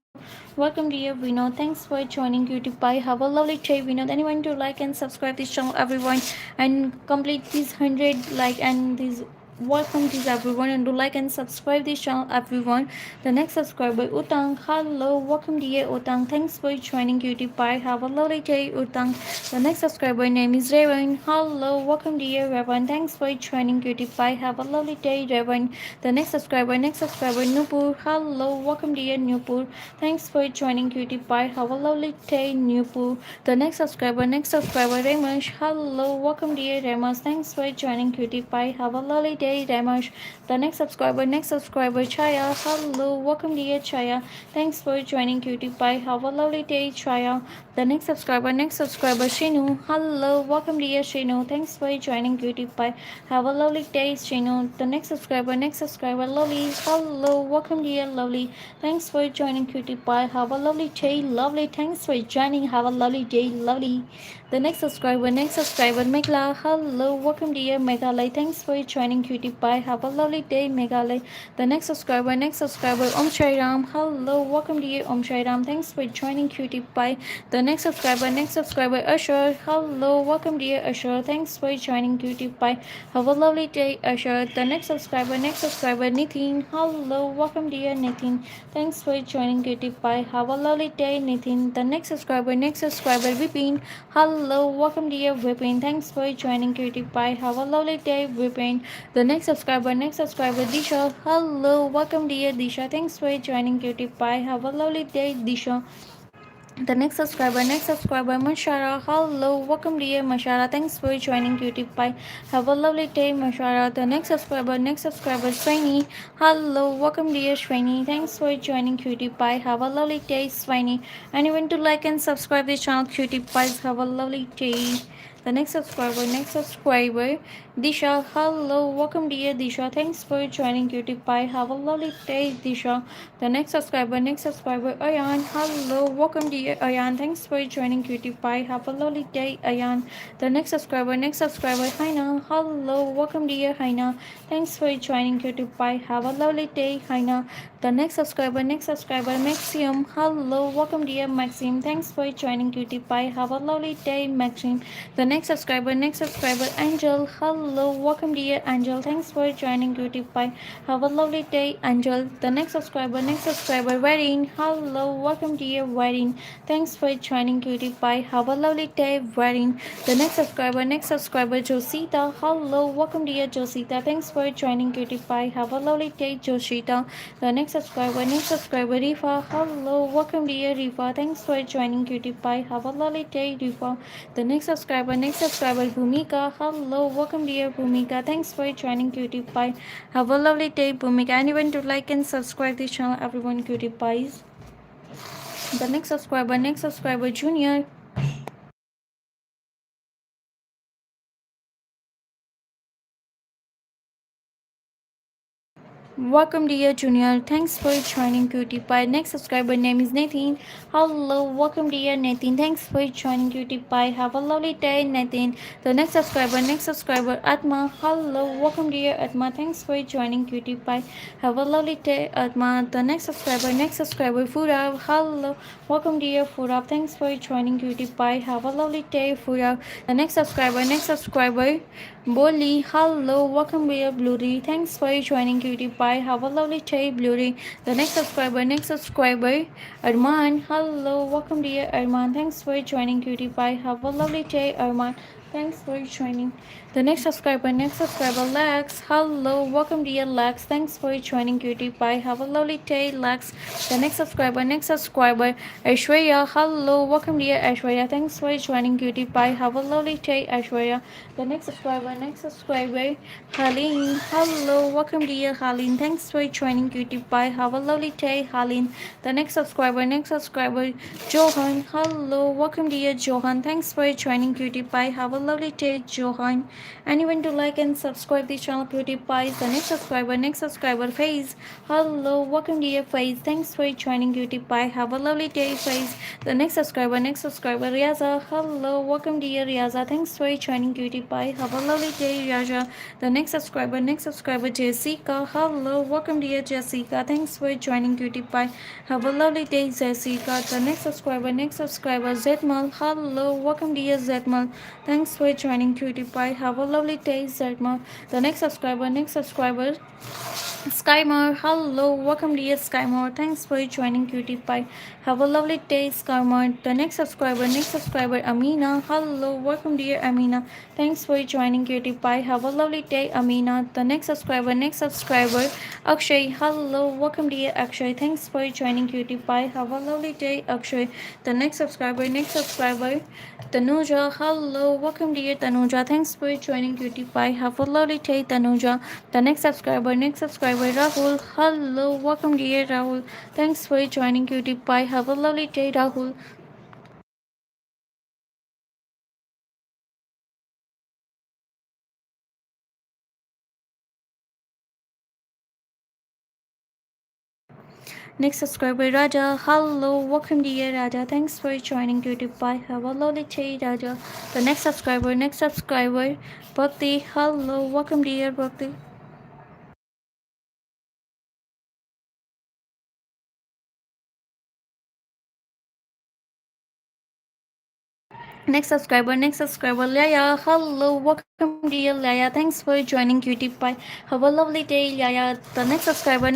welcome dear Vinod. Thanks for joining Cutie Pie. Have a lovely day, Vinod. Anyone to like and subscribe this channel, everyone, and complete these 100 like and these. Welcome to everyone and do like and subscribe this channel, everyone. The next subscriber, Utang. Hello, welcome dear Utang. Thanks for joining Cutie Pie. Have a lovely day, Utang. The next subscriber name is Revan. Hello, welcome dear Revan. Thanks for joining Cutie Pie. Have a lovely day, Revan. The next subscriber, Nupur. Hello, welcome dear Nupur. Thanks for joining Cutie Pie. Have a lovely day, Nupur. The next subscriber, Ramesh. Hello, welcome dear Ramesh. Thanks for joining Cutie Pie. Have a lovely day, Ramesh. The next subscriber, Chaya. Hello, welcome dear Chaya. Thanks for joining Cutie Pie. Have a lovely day, Chaya. The next subscriber, Shinu. Hello, welcome dear Shinu. Thanks for joining Cutie Pie. Have a lovely day, Shinu. The next subscriber, Lovely. Hello, welcome dear Lovely. Thanks for joining Cutie Pie. Have a lovely day, Lovely. Thanks for joining. Have a lovely day, Lovely. The next subscriber, Meghala. Hello, welcome dear Meghalai. Thanks for joining Cutie Pie. Have a lovely day, Meghalai. The next subscriber, Om Shai Ram. Hello, welcome dear Om Shai Ram. Thanks for joining Cutie Pie. The next subscriber, Ashur. Hello, welcome dear Ashur. Thanks for joining Cutie Pie. Have a lovely day, Ashur. The next subscriber, Nitin. Hello, welcome dear Nitin. Thanks for joining Cutie Pie. Have a lovely day, Nitin. The next subscriber, Vipin. Hello, welcome dear Vipin. Thanks for joining Cutie Pie. Have a lovely day, Vipin. The next subscriber, Disha. Hello, welcome dear Disha. Thanks for joining Cutie Pie. Have a lovely day, Disha. The next subscriber, Mashara. Hello, welcome dear Mashara. Thanks for joining Cutie Pie. Have a lovely day, Mashara. The next subscriber, Swaini. Hello, welcome dear Swaini. Thanks for joining Cutie Pie. Have a lovely day, Swaini. And even to like and subscribe this channel, Cutie Pies. Have a lovely day. The next subscriber, Disha. Hello, welcome dear Disha. Thanks for joining Cutie Pie. Have a lovely day, Disha. The next subscriber, Ayan. Hello, welcome dear Ayan. Thanks for joining Cutie Pie. Have a lovely day, Ayan. The next subscriber, Haina. Hello, welcome dear Haina. Thanks for joining Cutie Pie. Have a lovely day, Haina. The next subscriber, Maxim. Hello, welcome dear Maxim. Thanks for joining Cutie Pie. Have a lovely day, Maxim. The next subscriber, Angel. Hello, welcome dear Angel. Thanks for joining Cutie Pie. Have a lovely day, Angel. The next subscriber, Varin. Hello, welcome dear Varin. Thanks for joining Cutie Pie. Have a lovely day, Varin. The next subscriber, Josita. Hello, welcome dear Josita. Thanks for joining Cutie Pie. Have a lovely day, Josita. The next subscriber, Rifa. Hello, welcome dear Rifa. Thanks for joining Cutie Pie. Have a lovely day, Rifa. The next subscriber, Bhumika. Hello, welcome dear Bhumika. Thanks for joining Cutie Pie. Have a lovely day, Bhumika. And even to like and subscribe this channel, everyone, Cutie Pies. The next subscriber, Junior. Welcome dear Junior. Thanks for joining Cutie Pie. Next subscriber name is Nathan. Hello, welcome dear Nathan. Thanks for joining Cutie Pie. Have a lovely day, Nathan. The next subscriber Atma. Hello, welcome dear Atma. Thanks for joining Cutie Pie. Have a lovely day, Atma. The next subscriber Furab. Hello, welcome dear Furab. Thanks for joining Cutie Pie. Have a lovely day, Furab. The next subscriber Bolly, hello, welcome dear Bluey. Thanks for joining Cutie Pie. Have a lovely day, Bluey. The next subscriber, Arman. Hello, welcome dear Arman. Thanks for joining Cutie Pie. Have a lovely day, Arman. Thanks for joining. The next subscriber, Lex. Hello, welcome dear Lex. Thanks for joining Cutie Pie. Have a lovely day, Lex. The next subscriber, Aishwarya. Hello, welcome dear Aishwarya. Thanks for joining Cutie Pie. Have a lovely day, Aishwarya. The next subscriber, Haleen. Hello, welcome dear Haleen. Thanks for joining Cutie Pie. Have a lovely day, Haleen. The next subscriber, Johan. Hello, welcome dear Johan. Thanks for joining Cutie Pie. Have a lovely day, Johan. Anyone to like and subscribe the channel Cutie Pie. The next subscriber, Faze. Hello, welcome dear Faze. Thanks for joining Cutie Pie. Have a lovely day, Faze. The next subscriber, Riaza. Hello, welcome dear Riaza. Thanks for joining Cutie Pie. Have a lovely day, Riaza. The next subscriber, Jessica. Hello, welcome dear Jessica. Thanks for joining Cutie Pie. Have a lovely day, Jessica. The next subscriber, Zetmal. Hello, welcome dear Zetmal. Thanks for joining Cutie Pie. Have a lovely day, Zetmal. The next subscriber, Skymore. Hello, welcome dear Skymore. Thanks for joining Cutie Pie. Have a lovely day, Skymore. The next subscriber, Amina. Hello, welcome dear Amina. Thanks for joining Cutie Pie. Have a lovely day, Amina. The next subscriber, Akshay. Hello, welcome dear Akshay. Thanks for joining Cutie Pie. Have a lovely day, Akshay. The next subscriber, Tanuja. Hello, welcome dear Tanuja. Thanks for joining Cutie Pie. Have a lovely day, Tanuja. The next subscriber, Rahul. Hello, welcome dear Rahul. Thanks for joining Cutie Pie. Have a lovely day, Rahul. Next subscriber, Raja. Hello, welcome dear Raja. Thanks for joining Cutie Pie. Have a lovely day, Raja. The next subscriber, Bhakti. Hello, welcome dear Bhakti. Next subscriber, Laya. Hello, welcome dear Laya. Thanks for joining Cutie Pie. Have a lovely day, Laya. The next subscriber,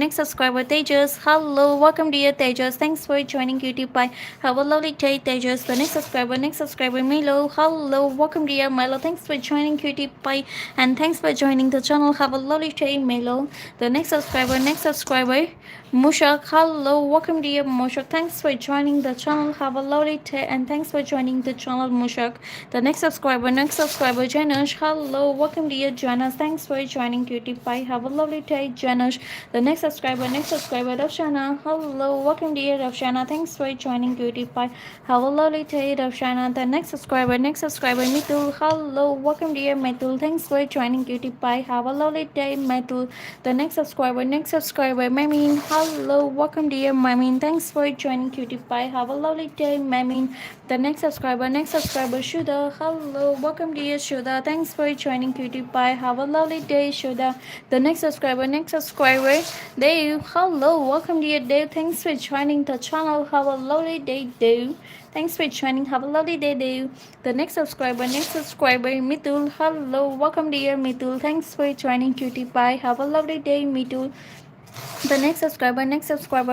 Tejas. Hello, welcome dear Tejas. Thanks for joining Cutie Pie. Have a lovely day, Tejas. The next subscriber, Milo. Hello, welcome dear Milo. Thanks for joining Cutie Pie and thanks for joining the channel. Have a lovely day, Milo. The next subscriber, Mushak. Hello, welcome dear Mushak. Thanks for joining the channel. Have a lovely day and thanks for joining the channel, Mushak. The next subscriber, Janush. Hello, welcome dear Janush. Thanks for joining Cutie Pie. Have a lovely day, Janush. The next subscriber, Rafshana. Hello, welcome dear Rafshana. Thanks for joining Cutie Pie. Have a lovely day, Rafshana. The next subscriber, Mitul. Hello, welcome dear Mitul. Thanks for joining Cutie Pie. Have a lovely day, Mitul. The next subscriber, Mamin. Hello, welcome dear Mamin. Thanks for joining Cutie Pie. Have a lovely day, Mamin. The next subscriber, Shuda. Hello, welcome dear Shuda. Thanks for joining Cutie Pie. Have a lovely day, Shuda. The next subscriber, Dave. Hello, welcome dear Dave. Thanks for joining the channel. Have a lovely day, Dave. Thanks for joining. Have a lovely day, Dave. The next subscriber, Mitul. Hello, welcome dear Mitul. Thanks for joining Cutie Pie. Have a lovely day, Mitul. The next subscriber,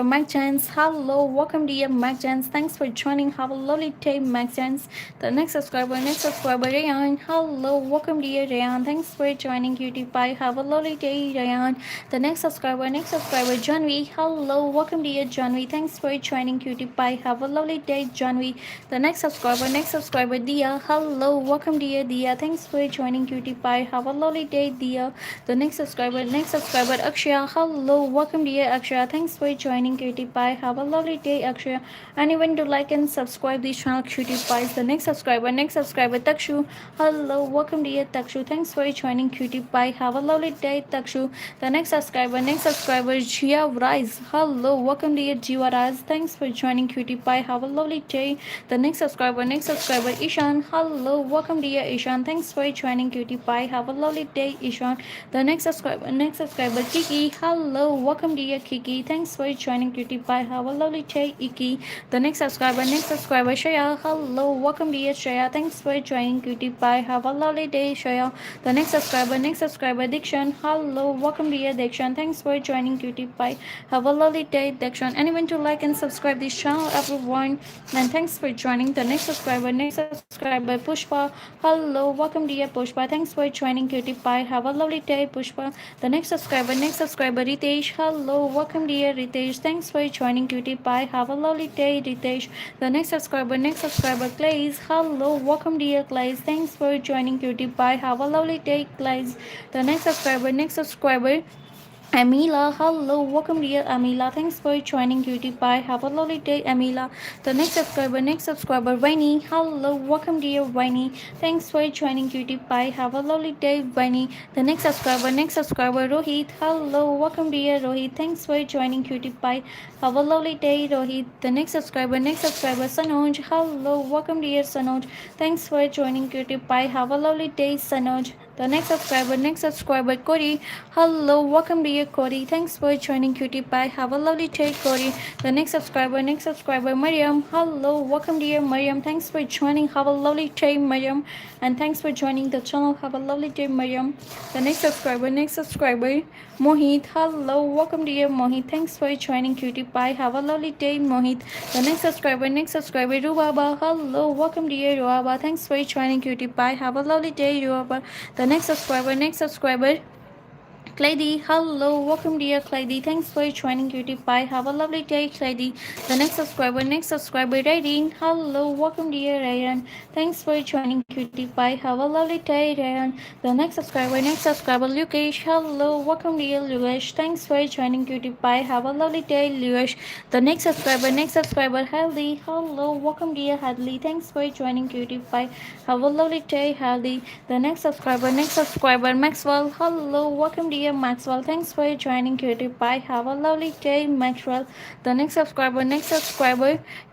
Mike Chance. Hello, welcome dear Mike Chance. Thanks for joining. Have a lovely day, Mike Chance. The next subscriber, Rayan. Hello, welcome dear Rayan. Thanks for joining Cutie Pie. Have a lovely day, Rayan. The next subscriber, Janvi. Hello, welcome dear Janvi. Thanks for joining Cutie Pie. Have a lovely day, Janvi. The next subscriber, Dia. Hello, welcome dear Dia. Thanks for joining Cutie Pie. Have a lovely day, Dia. The next subscriber, Akshaya. Hello, welcome dear Akshaya. Thanks for joining Cutie Pie. Have a lovely day, Akshaya. And even to like and subscribe this channel, Cutie Pie. The next subscriber, Takshu. Hello, welcome dear Takshu. Thanks for joining Cutie Pie. Have a lovely day, Takshu. The next subscriber, Jia Rise. Hello, welcome dear Jiva Rise. Thanks for joining Cutie Pie. Have a lovely day. The next subscriber, Ishan. Hello, welcome dear Ishan. Thanks for joining Cutie Pie. Have a lovely day, Ishan. The next subscriber, Kiki. Hello, welcome dear Kiki. Thanks for joining Cutie Pie. Have a lovely day, Iki. The next subscriber, Shreya. Hello, welcome dear Shreya. Thanks for joining Cutie Pie. Have a lovely day, Shreya. The next subscriber, Dikshan. Hello, welcome dear Dikshan. Thanks for joining Cutie Pie. Have a lovely day, Dikshan. Anyone to like and subscribe this channel, everyone. And thanks for joining. The next subscriber, Pushpa. Hello, welcome dear Pushpa. Thanks for joining Cutie Pie. Have a lovely day, Pushpa. The next subscriber, Ritesh. Hello, welcome dear Ritesh. Thanks for joining Cutie Pie. Have a lovely day, Ritesh. The next subscriber, Clays. Hello, welcome dear Clays. Thanks for joining Cutie Pie. Have a lovely day, Clays. The next subscriber, Amila, hello, welcome dear Amila. Thanks for joining Cutie Pie. Have a lovely day, Amila. The next subscriber, Vaini. Hello, welcome dear Vaini. Thanks for joining Cutie Pie. Have a lovely day, Vaini. The next subscriber, Rohit. Hello, welcome dear Rohit. Thanks for joining Cutie Pie. Have a lovely day, Rohit. The next subscriber, Sanoj. Hello, welcome dear Sanoj. Thanks for joining Cutie Pie. Have a lovely day, Sanoj. The next subscriber, Corey. Hello, welcome dear Corey. Thanks for joining Cutie Pie. Have a lovely day, Corey. The next subscriber, Mariam. Hello, welcome dear Mariam. Thanks for joining. Have a lovely day, Mariam. And thanks for joining the channel. Have a lovely day, Mariam. The next subscriber, Mohit. Hello, welcome dear Mohit. Thanks for joining Cutie Pie. Have a lovely day, Mohit. The next subscriber, Ruaba. Hello, welcome dear Ruaba. Thanks for joining Cutie Pie. Have a lovely day, Ruaba. The next subscriber, Clady. Hello, welcome dear Clady. Thanks for joining Cutie Pie. Have a lovely day, Clady. The next subscriber, Rayyan. Hello, welcome dear Rayyan. Thanks for joining Cutie Pie. Have a lovely day, Rayyan. The next subscriber, Lukesh. Hello, welcome dear Lukesh. Thanks for joining Cutie Pie. Have a lovely day, Lukesh. The next subscriber, Healthy. Hello, welcome dear Hadley. Thanks for joining Cutie Pie. Have a lovely day, Healthy. The next subscriber, Maxwell. Hello, welcome dear Maxwell. Thanks for joining Cutie Pie. Have a lovely day, Maxwell. The next subscriber,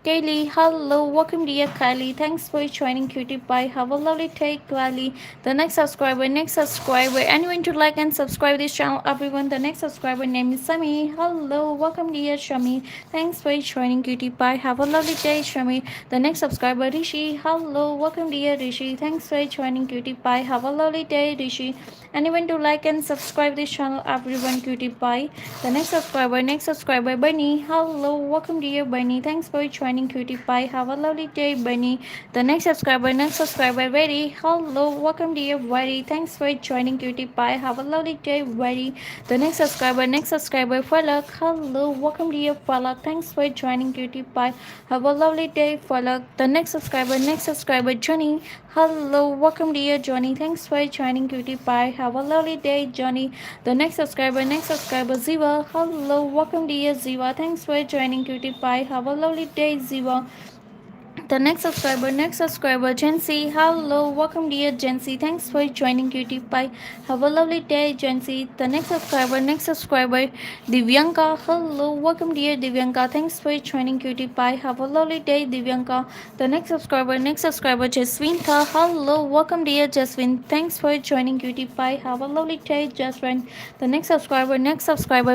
Kaylee. Hello, welcome dear Kylie. Thanks for joining Cutie Pie. Have a lovely day, Kylie. The next subscriber, anyone to like and subscribe this channel, everyone. The next subscriber name is Sami. Hello, welcome dear Shami. Thanks for joining Cutie Pie. Have a lovely day, Shami. The next subscriber, Rishi. Hello, welcome dear Rishi. Thanks for joining Cutie Pie. Have a lovely day, Rishi. Anyone to like and subscribe this channel, everyone. Cutie Pie. The next subscriber, Bunny. Hello, welcome dear Bunny. Thanks for joining Cutie Pie. Have a lovely day, Bunny. The next subscriber, Very. Hello, welcome dear Very. Thanks for joining Cutie Pie. Have a lovely day, Very. The next subscriber, Falak. Hello, welcome dear Falak. Thanks for joining Cutie Pie. Have a lovely day, Falak. The next subscriber, Johnny. Hello, welcome dear Johnny. Thanks for joining Cutie Pie. Have a lovely day, Johnny. The next subscriber, Ziva. Hello, welcome dear Ziva. Thanks for joining Cutie Pie. Have a lovely day, Ziva. The next subscriber, Jency. Hello, welcome dear Jency. Thanks for joining Cutie Pie. Have a lovely day, Jency. The next subscriber, Divyanka. Hello, welcome dear Divyanka. Thanks for joining Cutie Pie. Have a lovely day, Divyanka. The next subscriber, Jaswinta. Hello, welcome dear Jaswin. Thanks for joining Cutie Pie. Have a lovely day, Jaswin. The next subscriber,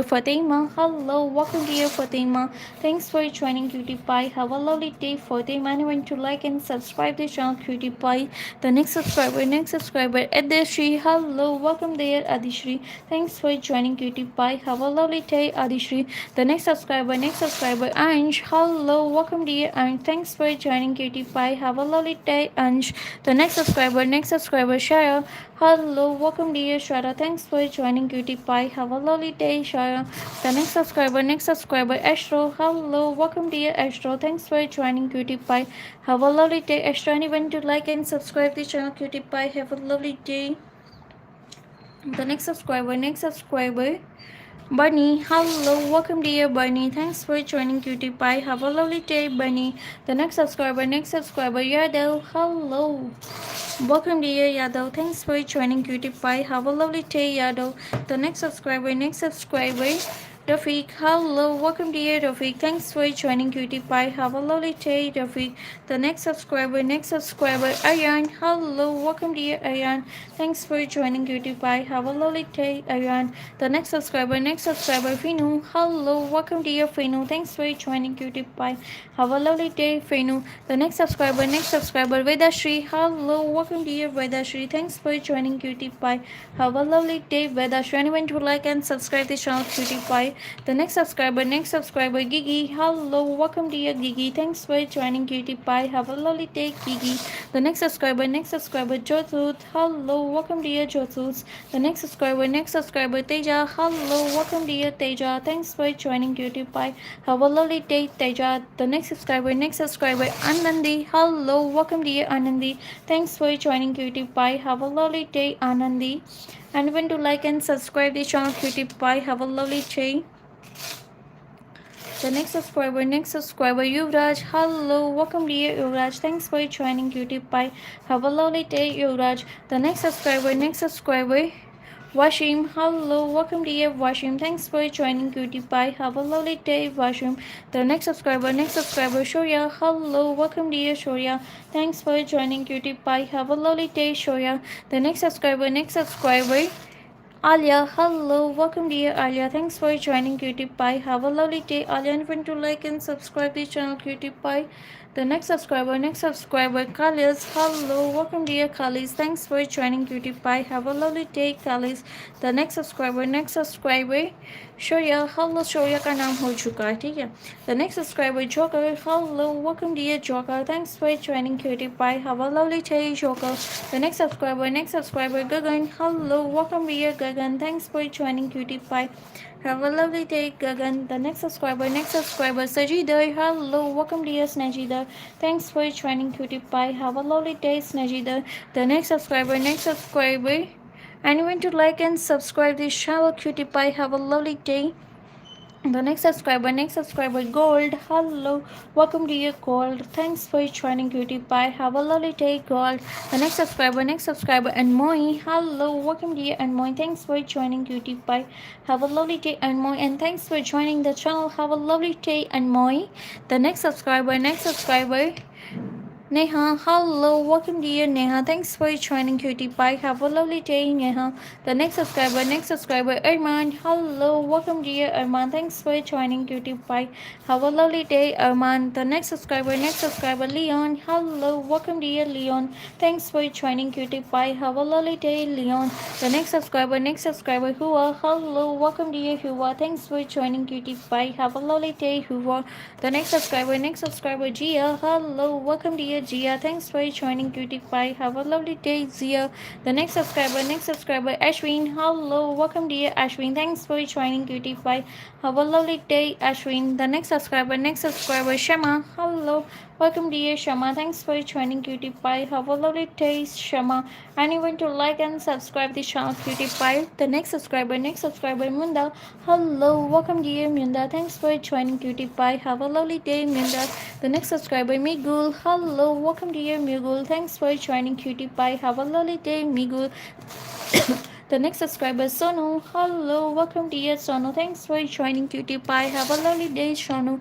Fatima. Hello, welcome dear Fatima. Thanks for joining Cutie Pie. Have a lovely day, Fatima. Anyone to like and subscribe this channel, Cutie Pie. The next subscriber, Adishri. Hello, welcome there, Adishri. Thanks for joining Cutie Pie. Have a lovely day, Adishri. The next subscriber, Ansh. Hello, welcome dear Ansh. Thanks for joining Cutie Pie. Have a lovely day, Ansh. The next subscriber, Shaya. Hello, welcome dear Shara. Thanks for joining Cutie Pie. Have a lovely day, Shara. The next subscriber, Astro. Hello, welcome dear Astro. Thanks for joining Cutie Pie. Have a lovely day, Astro. Anyone to like and subscribe the channel, Cutie Pie. Have a lovely day. The next subscriber, Bunny, hello, welcome dear Bunny. Thanks for joining Cutie Pie. Have a lovely day, Bunny. The next subscriber, Yadav. Hello. Welcome dear Yadav. Thanks for joining Cutie Pie. Have a lovely day, Yadav. The next subscriber, Rafiq. Hello, welcome dear Rafiq. Thanks for joining Cutie Pie. Have a lovely day, Rafiq. The next subscriber, Ayan. Hello, welcome dear Ayan. Thanks for joining Cutie Pie. Have a lovely day, Ayan. The next subscriber, Finu. Hello, welcome dear Finu. Thanks for joining Cutie Pie. Have a lovely day, Finu. The next subscriber, Vedashri. Hello, welcome dear Vedashri. Thanks for joining Cutie Pie. Have a lovely day, Vedashri. Anyone to like and subscribe the channel Cutie Pie. The next subscriber, Gigi. Hello, welcome dear Gigi. Thanks for joining Cutie Pie. Have a lovely day, Gigi. The next subscriber, Jotut. Hello, welcome dear Jotut. The next subscriber, Teja. Hello, welcome dear Teja. Thanks for joining Cutie Pie. Have a lovely day, Teja. The next subscriber, Anandi. Hello, welcome dear Anandi. Thanks for joining Cutie Pie. Have a lovely day, Anandi. And when to like and subscribe the channel Cutie Pie. Have a lovely day. The next subscriber, Yuvraj. Hello, welcome dear Yuvraj. Thanks for joining Cutie Pie. Have a lovely day, Yuvraj. The next subscriber, Washim. Hello, welcome dear Washim. Thanks for joining Cutie Pie. Have a lovely day, Washim. The next subscriber, Shoya. Hello, welcome dear Shoya. Thanks for joining Cutie Pie. Have a lovely day, Shoya. The next subscriber, Alia, hello, welcome dear Alia. Thanks for joining Cutie Pie. Have a lovely day, Alia. And when to like and subscribe the channel Cutie Pie. The next subscriber, Khalis. Hello, welcome dear Khalis. Thanks for joining Cutie Pie. Have a lovely day, Khalis. The next subscriber, Shoya hello Shoya का नाम हो चुका है ठीक है the next subscriber joker hello welcome dear joker thanks for joining cutie pie have a lovely day joker the next subscriber Gagan hello welcome dear Gagan thanks for joining cutie pie have a lovely day, Gagan. The next subscriber, Sajida. Hello, welcome dear Snajida. Thanks for joining Cutie Pie. Have a lovely day, Snajida. The next subscriber. Anyone to like and subscribe this channel Cutie Pie. Have a lovely day. The next subscriber, Gold. Hello, welcome to your Gold. Thanks for joining Cutie Pie. Have a lovely day, Gold. The next subscriber, and Moi. Hello, welcome to you, and Moi. Thanks for joining Cutie Pie. Have a lovely day, and Moi. And thanks for joining the channel. Have a lovely day, and Moi. The next subscriber, Neha, hello, welcome dear Neha. Thanks for joining Cutie Pie. Have a lovely day, Neha. The next subscriber, Arman. Hello, welcome dear Arman. Thanks for joining Cutie Pie. Have a lovely day, Arman. The next subscriber, Leon. Hello, welcome dear Leon. Thanks for joining Cutie Pie. Have a lovely day, Leon. The next subscriber, Hua. Hello, welcome dear Hua. Thanks for joining Cutie Pie. Have a lovely day, Hua. The next subscriber, Gia. Hello, welcome dear Gia. Thanks for joining Cutie Pie. Have a lovely day, Zia. The next subscriber, Ashwin. Hello, welcome dear Ashwin. Thanks for joining Cutie Pie. Have a lovely day, Ashwin. The next subscriber, Shama. Hello, welcome dear Shama. Thanks for joining Cutie Pie. Have a lovely day, Shama. Anyone to like and subscribe the channel Cutie Pie. The next subscriber, Munda. Hello, welcome dear Munda. Thanks for joining Cutie Pie. Have a lovely day, Munda. The next subscriber, Migul. Hello, welcome dear Migul. Thanks for joining Cutie Pie. Have a lovely day, Migul. The next subscriber, Sonu. Hello, welcome dear Sonu. Thanks for joining Cutie Pie. Have a lovely day, Sonu.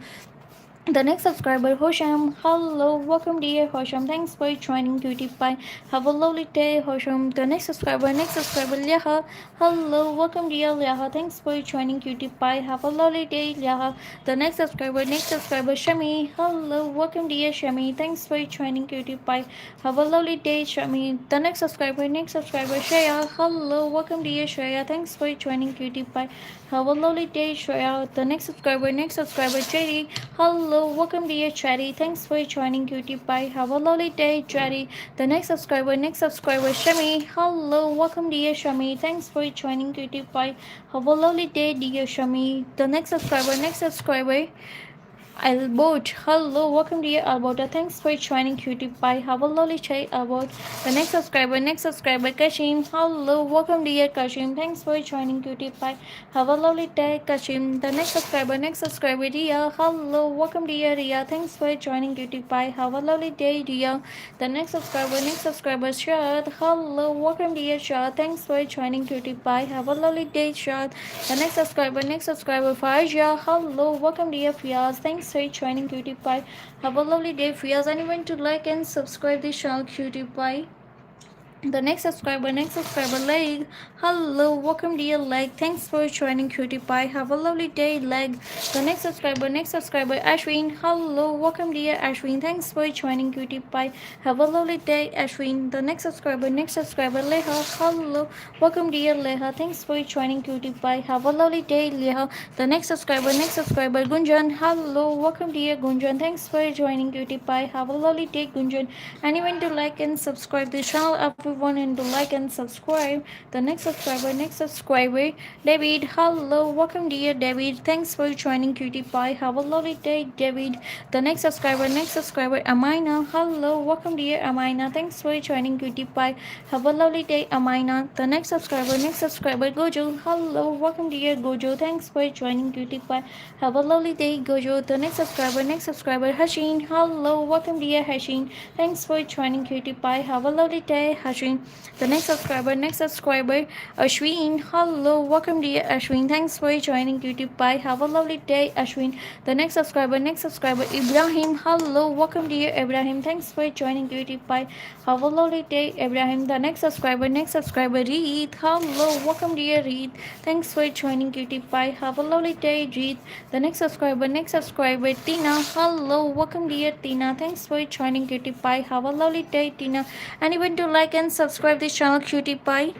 The next subscriber, Hosham. Hello, welcome dear Hosham. Thanks for joining Cutie Pie. Have a lovely day, Hosham. The next subscriber, Liaha. Hello, welcome dear Liaha. Thanks for joining Cutie Pie. Have a lovely day, Liaha. The next subscriber, Shami. Hello, welcome dear Shami. Thanks for joining Cutie Pie. Have a lovely day, Shami. The next subscriber, Shreya. Hello, welcome dear Shreya. Thanks for joining Cutie Pie. Have a lovely day, Shreya. The next subscriber, Cherry. Hello, welcome dear Cherry. Thanks for joining Cutie Pie. Have a lovely day, Cherry. The next subscriber, Shami. Hello, welcome dear Shami. Thanks for joining Cutie Pie. Have a lovely day, dear Shami. The next subscriber, Albert, hello, welcome to Alberta. Thanks for joining Cutie Pie. Have a lovely day, Albert. The next subscriber, Kashim. Hello, welcome to Kashim. Thanks for joining Cutie Pie. Have a lovely day, Kashim. The next subscriber, Ria. Hello, welcome to Ria. Thanks for joining Cutie Pie. Have a lovely day, Ria. The next subscriber, Shad. Hello, welcome to Shad. Thanks for joining Cutie Pie. Have a lovely day, Shad. The next subscriber, Farja. Hello, welcome to Fiaz. Thanks for joining Cutie Pie. Have a lovely day, Fiaz. Anyone to like and subscribe this channel, Cutie Pie. The next subscriber, Leg. Hello, welcome dear Leg. Thanks for joining Cutie Pie. Have a lovely day, Leg. The next subscriber, Ashwin. Hello, welcome dear Ashwin. Thanks for joining Cutie Pie. Have a lovely day, Ashwin. The next subscriber, Leha. Hello, welcome dear Leha. Thanks for joining Cutie Pie. Have a lovely day, Leha. The next subscriber, Gunjan. Hello, welcome dear Gunjan. Thanks for joining Cutie Pie. Have a lovely day, Gunjan. Anyone to like and subscribe this channel, everyone, and to like and subscribe. The next subscriber, David. Hello, welcome dear David. Thanks for joining Cutie Pie. Have a lovely day, David. The next subscriber, Amina. Hello, welcome dear Amina. Thanks for joining Cutie Pie. Have a lovely day, Amina. The next subscriber, Gojo. Hello, welcome dear Gojo. Thanks for joining Cutie Pie. Have a lovely day, Gojo. The next subscriber, Hashin. Hello, welcome dear Hashin. Thanks for joining Cutie Pie. Have a lovely day, Hashin. The next subscriber, Ashwin. Hello, welcome dear Ashwin. Thanks for joining Cutie Pie. Have a lovely day, Ashwin. The next subscriber, Ibrahim. Hello, welcome dear Ibrahim. Thanks for joining Cutie Pie. Have a lovely day, Ibrahim. The next subscriber, Reed. Hello, welcome dear Reed. Thanks for joining Cutie Pie. Have a lovely day, Reed. The next subscriber, Tina. Hello, welcome dear Tina. Thanks for joining Cutie Pie. Have a lovely day, Tina. And even to like and subscribe this channel, Cutie Pie.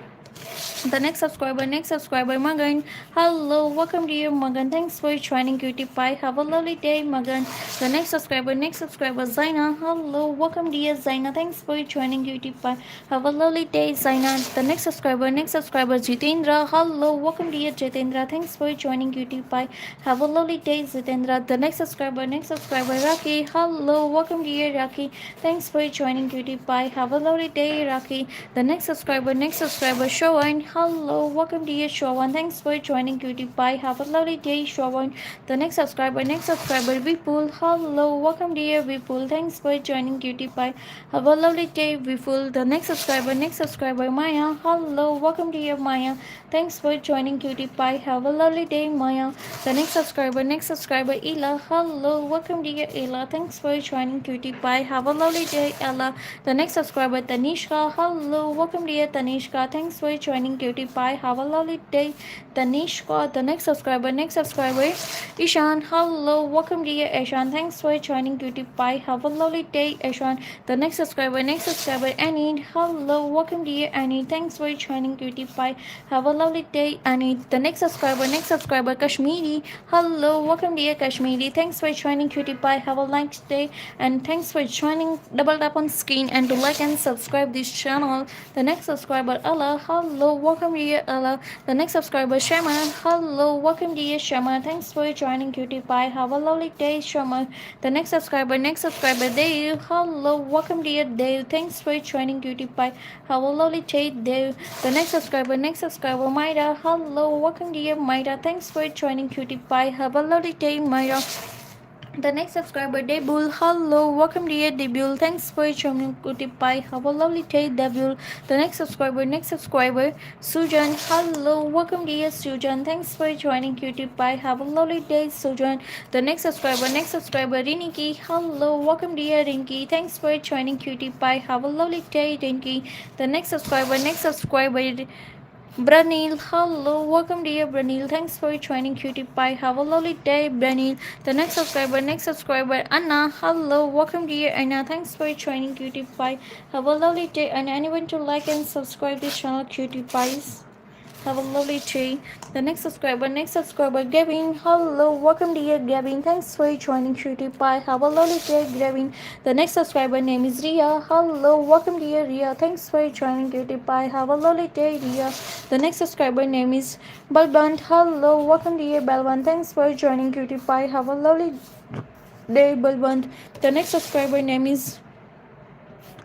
The next subscriber, Magan. Hello, welcome to you, Magan. Thanks for joining Cutie Pie. Have a lovely day, Magan. The next subscriber, Zaina. Hello, welcome to you, Zaina. Thanks for joining Cutie Pie. Have a lovely day, Zaina. The next subscriber, Jitendra. Hello, welcome to you, Jitendra. Thanks for joining Cutie Pie. Have a lovely day, Jitendra. The next subscriber, Raki. Hello, welcome to you, Raki. Thanks for joining Cutie Pie. Have a lovely day, Raki. The next subscriber, Showan. Hello, welcome to you, Showan. Thanks for joining Cutie Pie. Have a lovely day, Showan. The next subscriber, Vipul. Hello, welcome to you, Vipul. Thanks for joining Cutie Pie. Have a lovely day, Vipul. The next subscriber, Maya. Hello, welcome to you, Maya. Thanks for joining Cutie Pie. Have a lovely day, Maya. The next subscriber, Ella. Hello, welcome to you, Ella. Thanks for joining Cutie Pie. Have a lovely day, Ella. The next subscriber, Tanishka. Hello, welcome to you, Tanishka. Thanks for joining Cutie Pie. Have a lovely day, Tanishka. The next subscriber, Ishan. Hello, welcome to you, Ishan. Thanks for joining Cutie Pie. Have a lovely day, Ishan. The next subscriber, Annie. Hello, welcome to you, Annie. Thanks for joining Cutie Pie. Have a lovely day, Annie. The next subscriber, Kashmiri. Hello, welcome to you, Kashmiri. Thanks for joining Cutie Pie. Have a nice day, and thanks for joining. Double tap on screen and to like and subscribe this channel. The next subscriber, Allah. Hello, welcome to you, Allah. The next subscriber, Shama. Hello, welcome to you, Shama. Thanks for joining Cutie Pie. Have a lovely day, Shama. The next subscriber, Dave. Hello, welcome to you, Dave. Thanks for joining Cutie Pie. Have a lovely day, Dave. The next subscriber, Maida. Hello, welcome to you, Maida. Thanks for joining Cutie Pie. Have a lovely day, Maida. The next subscriber, Debul. Hello, welcome to you, Debul. Thanks for joining Cutie Pie. Have a lovely day, Debul. The next subscriber, Sujan. Hello, welcome to you, Sujan. Thanks for joining Cutie Pie. Have a lovely day, Sujan. The next subscriber, Rinki. Hello, welcome to you, Rinki. Thanks for joining Cutie Pie. Have a lovely day, Rinki. The next subscriber, Branil. Hello, welcome to you, Branil. Thanks for joining Cutie Pie. Have a lovely day, Branil. The next subscriber, Anna. Hello, welcome to you, Anna. Thanks for joining Cutie Pie. Have a lovely day, and anyone to like and subscribe this channel, Cutie Pies. Have a lovely day. The next subscriber, Gavin. Hello, welcome to you, Gavin. Thanks for joining Cutie Pie. Have a lovely day, Gavin. The next subscriber name is Ria. Hello, welcome to you, Ria. Thanks for joining Cutie Pie. Have a lovely day, Ria. The next subscriber name is Balbant. Hello, welcome to you, Balbant. Thanks for joining Cutie Pie. Have a lovely day, Balwant. The next subscriber name is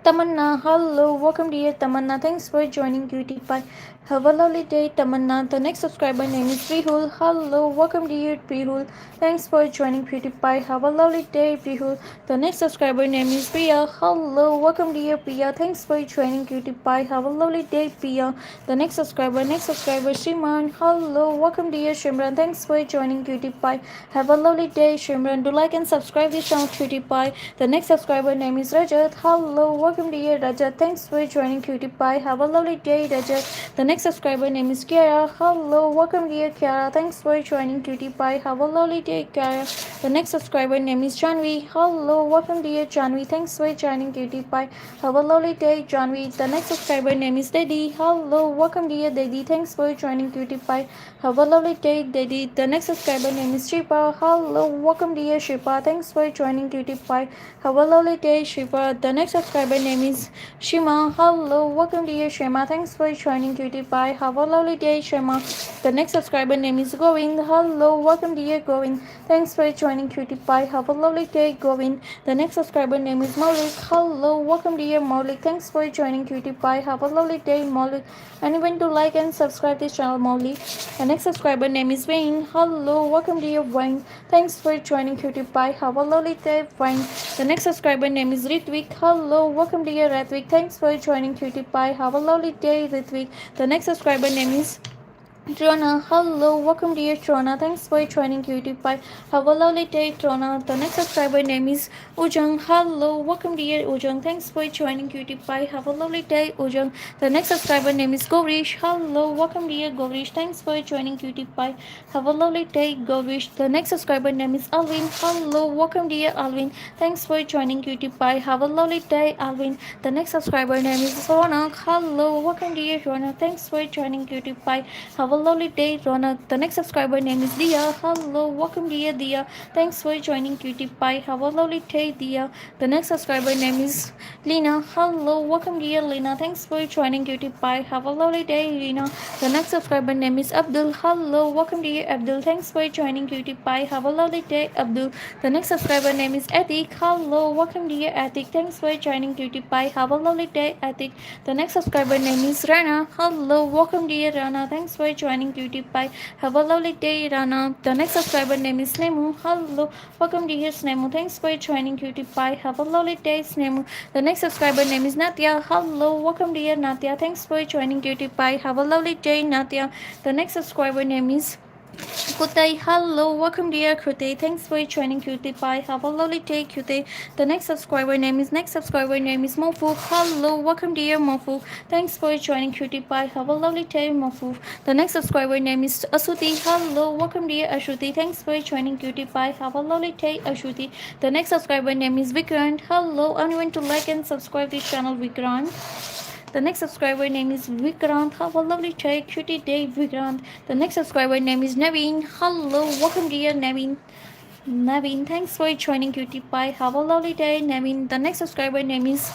Tamanna. Hello, welcome dear Tamanna. Thanks for joining Cutie Pie. Have a lovely day, Tamanna. The next subscriber name is Prihul. Hello, welcome dear Prihul. Thanks for joining Cutie Pie. Have a lovely day, Prihul. The next subscriber name is Priya. Hello, welcome dear Priya. Thanks for joining Cutie Pie. Have a lovely day, Priya. The next subscriber Shimran. Hello, welcome dear Shimran. Thanks for joining Cutie Pie. Have a lovely day, Shimran. Do like and subscribe this channel, Cutie Pie. The next subscriber name is Rajat. Hello, welcome dear Rajat. Thanks for joining Cutie Pie. Have a lovely day, Rajat. The next subscriber name is Kiara. Hello, welcome dear Kiara. Thanks for joining Cutie Pie. Have a lovely day, Kiara. The next subscriber name is Janvi. Hello, welcome dear Janvi. Thanks for joining Cutie Pie. Have a lovely day, Janvi. The next subscriber name is Daddy. Hello, welcome dear Daddy. Thanks for joining Cutie Pie. Have a lovely day, Daddy. The next subscriber name is Shipa. Hello, welcome dear Shipa. Thanks for joining Cutie Pie. Have a lovely day, Shipa. The next subscriber name is Shima. Hello, welcome dear Shima. Thanks for joining Cutie Pie. Have a lovely day, Shima. The next subscriber name is Govind. Hello, welcome dear Govind. Thanks for joining Cutie Pie. Have a lovely day, Govind. The next subscriber name is Maulik. Hello, welcome dear Maulik. Thanks for joining Cutie Pie. Have a lovely day, Maulik. And even to like and subscribe this channel, Maulik. The next subscriber name is Wayne. Hello, welcome dear Wayne. Thanks for joining Cutie Pie. Have a lovely day, Wayne. The next subscriber name is Ritvik. Hello, welcome dear Ritvik. Thanks for joining Cutie Pie. Have a lovely day, Ritvik. The next subscriber name is Trona. Hello, welcome dear Trona. Thanks for joining Cutie Pie. Have a lovely day, Trona. The next subscriber name is Ujang. Hello, welcome dear Ujang. Thanks for joining Cutie Pie. Have a lovely day, Ujang. The next subscriber name is Gorish. Hello, welcome dear Gorish. Thanks for joining Cutie Pie. Have a lovely day, Gorish. The next subscriber name is Alvin. Hello, welcome dear Alvin. Thanks for joining Cutie Pie. Have a lovely day, Alvin. The next subscriber name is Ronak. Hello, welcome dear Ronak. Thanks for joining Cutie Pie. Have a lovely day, Ronak. The next subscriber name is Dia. Hello, welcome dear Dia. Thanks for joining Cutie Pie. Have a lovely day, Dia. The next subscriber name is Lina. Hello, welcome dear Lina. Thanks for joining Cutie Pie. Have a lovely day, Lina. The next subscriber name is Abdul. Hello, welcome dear Abdul. Thanks for joining Cutie Pie. Have a lovely day, Abdul. The next subscriber name is Atik. Hello, welcome dear Atik. Thanks for joining Cutie Pie. Have a lovely day, Atik. The next subscriber name is Rana. Hello, welcome dear Rana. Thanks for joining Cutie Pie. Have a lovely day, Rana. The next subscriber name is Snemu. Hello, welcome dear Snemu. Thanks for joining Cutie Pie. Have a lovely day, Snemu. The next subscriber name is Natya. Hello, welcome dear Natya. Thanks for joining Cutie Pie. Have a lovely day, Natya. The next subscriber name is Kutai. Hello, welcome dear Kutai. Thanks for joining Cutie Pie. Have a lovely day, Kutai. The next subscriber name is Mofu. Hello, welcome dear Mofu. Thanks for joining Cutie Pie. Have a lovely day, Mofu. The next subscriber name is Asuti. Hello, welcome dear Ashuti. Thanks for joining Cutie Pie. Have a lovely day, Ashuti. The next subscriber name is Vikrant. Hello, anyone to like and subscribe this channel, Vikrant. The next subscriber name is Vikrant. Have a lovely day, Cutie day, Vikrant. The next subscriber name is Naveen. Hello, welcome dear Naveen. Naveen, thanks for joining Cutie Pie. Have a lovely day, Naveen. The next subscriber name is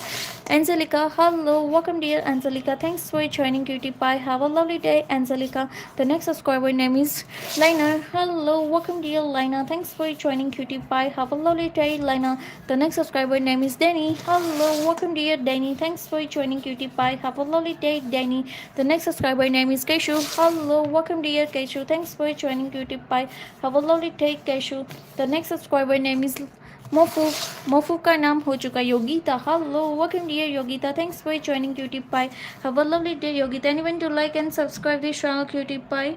Angelica. Hello, welcome dear Angelica. Thanks for joining Cutie Pie. Have a lovely day, Angelica. The next subscriber name is Lina. Hello, welcome dear Lina. Thanks for joining Cutie Pie. Have a lovely day, Lina. The next subscriber name is Danny. Hello, welcome dear Danny. Thanks for joining Cutie Pie. Have a lovely day, Danny. The next subscriber name is Keshu. Hello, welcome dear Keshu. Thanks for joining Cutie Pie. Have a lovely day, Keshu. The next subscriber name is मोफू का नाम हो चुका Yogita. Hello, welcome dear Yogita. Thanks for joining Cutie Pie. Have a lovely day, Yogita. Anyone to like and subscribe this channel, Cutie Pie.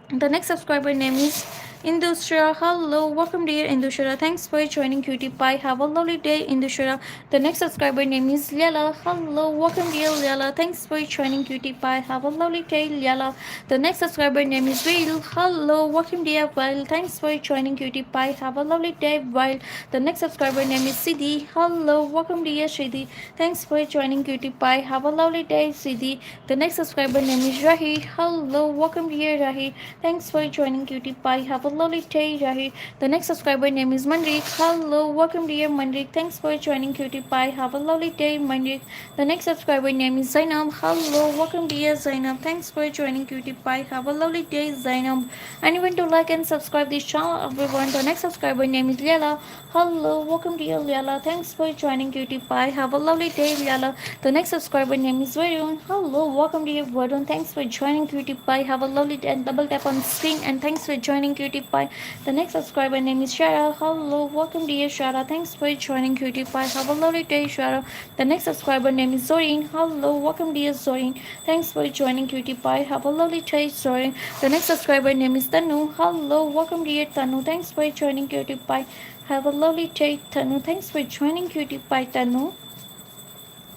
The next subscriber name is Indushra. Hello, welcome dear Indushra. Thanks for joining Cutie Pie. Have a lovely day, Indushra. The next subscriber name is Liala. Hello, welcome dear Liala. Thanks for joining Cutie Pie. Have a lovely day, Liala. The next subscriber name is Vail. Hello, welcome dear Vail. Thanks for joining Cutie Pie. Have a lovely day, Vail. The next subscriber name is Siddhi. Hello, welcome dear Siddhi. Thanks for joining Cutie Pie. Have a lovely day, Siddhi. The next subscriber name is Rahi. Hello, welcome dear Rahi. Thanks for joining Cutie Pie. Have a lovely day, Rahir. The next subscriber name is Manrik. Hello, welcome dear Manrik. Thanks for joining Cutie Pie. Have a lovely day, Manrik. The next subscriber name is Zainab. Hello, welcome dear Zainab. Thanks for joining Cutie Pie. Have a lovely day, Zainab. And even to like and subscribe this channel, everyone. The next subscriber name is Liala. Hello, welcome dear Liala. Thanks for joining Cutie Pie. Have a lovely day, Liala. The next subscriber name is Varun. Hello, welcome dear Varun. Thanks for joining Cutie Pie. Have a lovely day, and double tap on screen, and thanks for joining Cutie Pie. The next subscriber name is Shara. Hello, welcome dear Shara. Thanks for joining Cutie Pie. Have a lovely day, Shara. The next subscriber name is Zorin. Hello, welcome dear Zorin. Thanks for joining Cutie Pie. Have a lovely day, Zorin. The next subscriber name is Tanu. Hello, welcome dear Tanu. Thanks for joining Cutie Pie. Have a lovely day, Tanu. Thanks for joining Cutie Pie, Tanu.